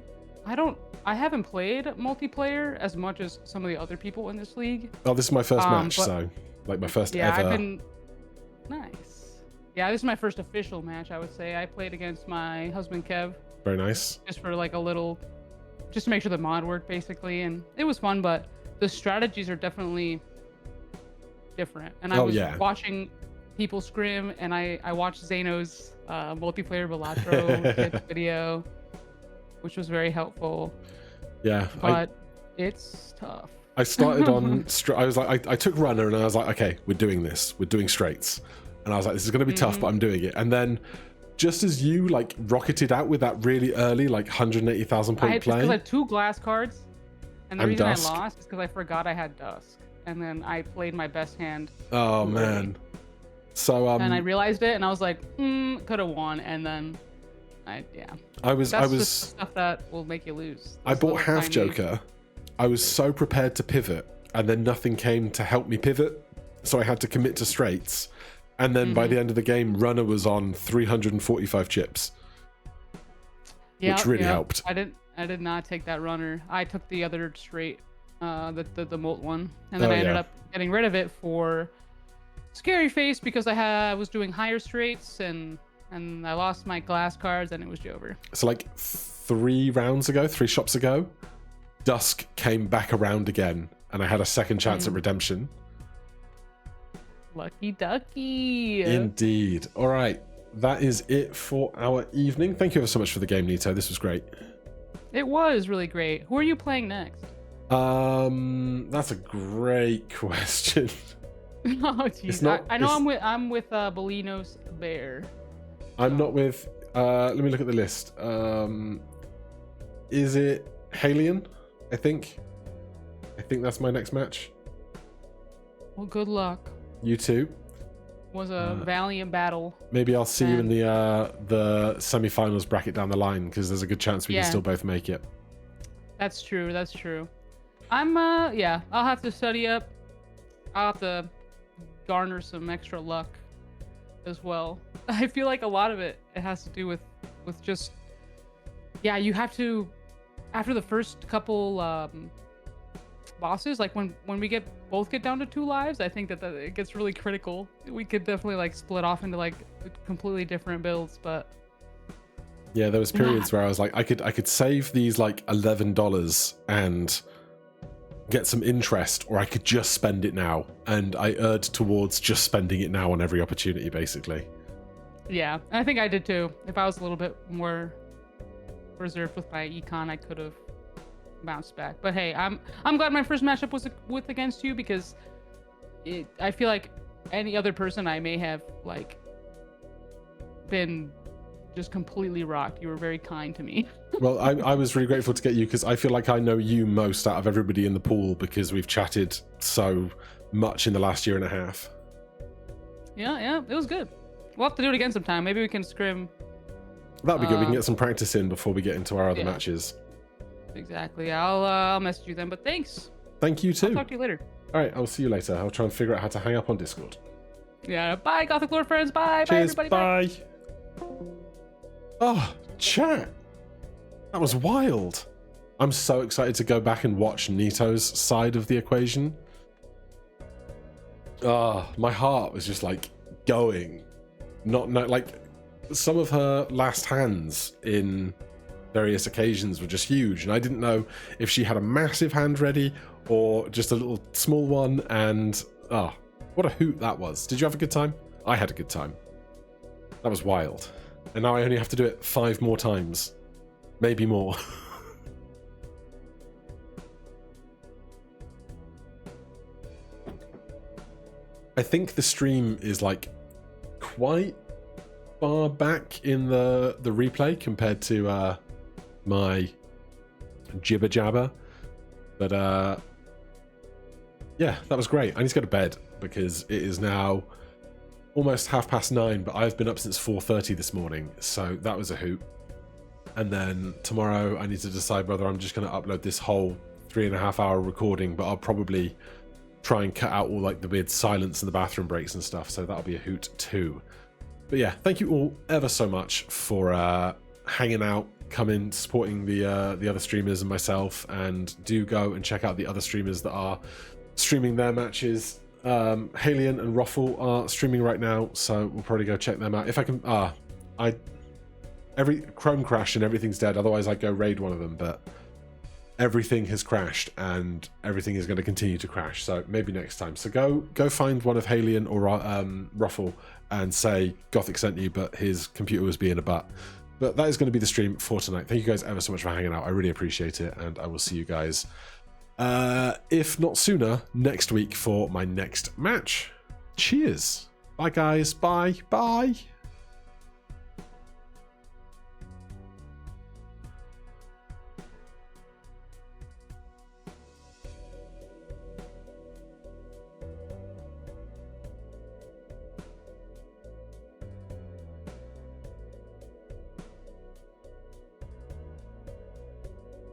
haven't played multiplayer as much as some of the other people in this league. Oh, this is my first match, but- so like my first Yeah, ever. I've been nice. Yeah, this is my first official match, I would say. I played against my husband Kev Very nice. just for like a little, just to make sure the mod worked basically, and it was fun. But the strategies are definitely different. And I was watching people scrim, and I watched Zeno's multiplayer Balatro kit video, which was very helpful. Yeah, But it's tough. I started on. I was like, I took runner, and I was like, okay, we're doing this. We're doing straights, and I was like, this is going to be tough, but I'm doing it. And then, just as you like rocketed out with that really early, like 180,000 point play, because I had 2 glass cards, and the And reason Dusk. I lost is because I forgot I had Dusk, and then I played my best hand. oh too man. early. So And I realized it, and I was like, could have won, and then I was That's just stuff that will make you lose. I Those bought little half tiny- Joker. I was so prepared to pivot, and then nothing came to help me pivot, so I had to commit to straights. And then by the end of the game, runner was on 345 chips, which really helped. I did not take that runner. I took the other straight, the molt one, and then Oh, I ended yeah. up getting rid of it for Scary Face because I was doing higher straights, and I lost my glass cards, and it was over. So like 3 shops ago, Dusk came back around again, and I had a second chance at redemption. Lucky ducky. Indeed. All right, that is it for our evening. Thank you ever so much for the game, Nito. This was great. It was really great. Who are you playing next? That's a great question. Oh jeez. I know I'm with Bolinos Bear. I'm not with. Let me look at the list. Is it Halion? I think that's my next match. Well, good luck. You too. Was a valiant battle. Maybe I'll see you in the semi-finals bracket down the line, because there's a good chance we can still both make it. That's true. That's true. I'll have to study up. I'll have to garner some extra luck as well. I feel like a lot of it has to do with just you have to, after the first couple bosses, like when we both get down to 2 lives, I think that it gets really critical. We could definitely like split off into like completely different builds, but yeah, there was periods where I was like, I could save these like $11 and get some interest, or I could just spend it now. And I erred towards just spending it now on every opportunity, basically. Yeah, I think I did too. If I was a little bit more reserved with my econ, I could have bounced back. But hey, I'm glad my first matchup was with against you, because I feel like any other person I may have like been just completely rocked. You were very kind to me. Well, I was really grateful to get you, because I feel like I know you most out of everybody in the pool, because we've chatted so much in the last year and a half. Yeah, it was good. We'll have to do it again sometime. Maybe we can scrim. That'd be good. We can get some practice in before we get into our other matches. Exactly. I'll message you then. But thanks. Thank you too. I'll talk to you later. All right, I'll see you later. I'll try and figure out how to hang up on Discord. Yeah. Bye, Gothic Lord friends. Bye. Cheers, bye, everybody. Bye. Oh, chat. That was wild. I'm so excited to go back and watch Nito's side of the equation. My heart was just like going. Not like some of her last hands in various occasions were just huge, and I didn't know if she had a massive hand ready or just a little small one. And what a hoot that was. Did you have a good time? I had a good time. That was wild. And now I only have to do it 5 more times, maybe more. I think the stream is like quite far back in the replay compared to my jibber jabber, but yeah, that was great. I need to go to bed because it is now almost 9:30, but I've been up since 4:30 this morning, so that was a hoot. And then tomorrow I need to decide whether I'm just going to upload this whole 3.5-hour recording, but I'll probably try and cut out all like the weird silence and the bathroom breaks and stuff, so that'll be a hoot too. But yeah, thank you all ever so much for hanging out, coming, supporting the other streamers and myself, and do go and check out the other streamers that are streaming their matches. Halion and Ruffle are streaming right now, so we'll probably go check them out. If I can, every Chrome crashed and everything's dead, otherwise I'd go raid one of them, but everything has crashed and everything is going to continue to crash, so maybe next time. So go find one of Halion or Ruffle and say Gothic sent you, but his computer was being a butt. But that is going to be the stream for tonight. Thank you guys ever so much for hanging out. I really appreciate it, and I will see you guys, if not sooner, next week for my next match. Cheers. Bye guys. Bye.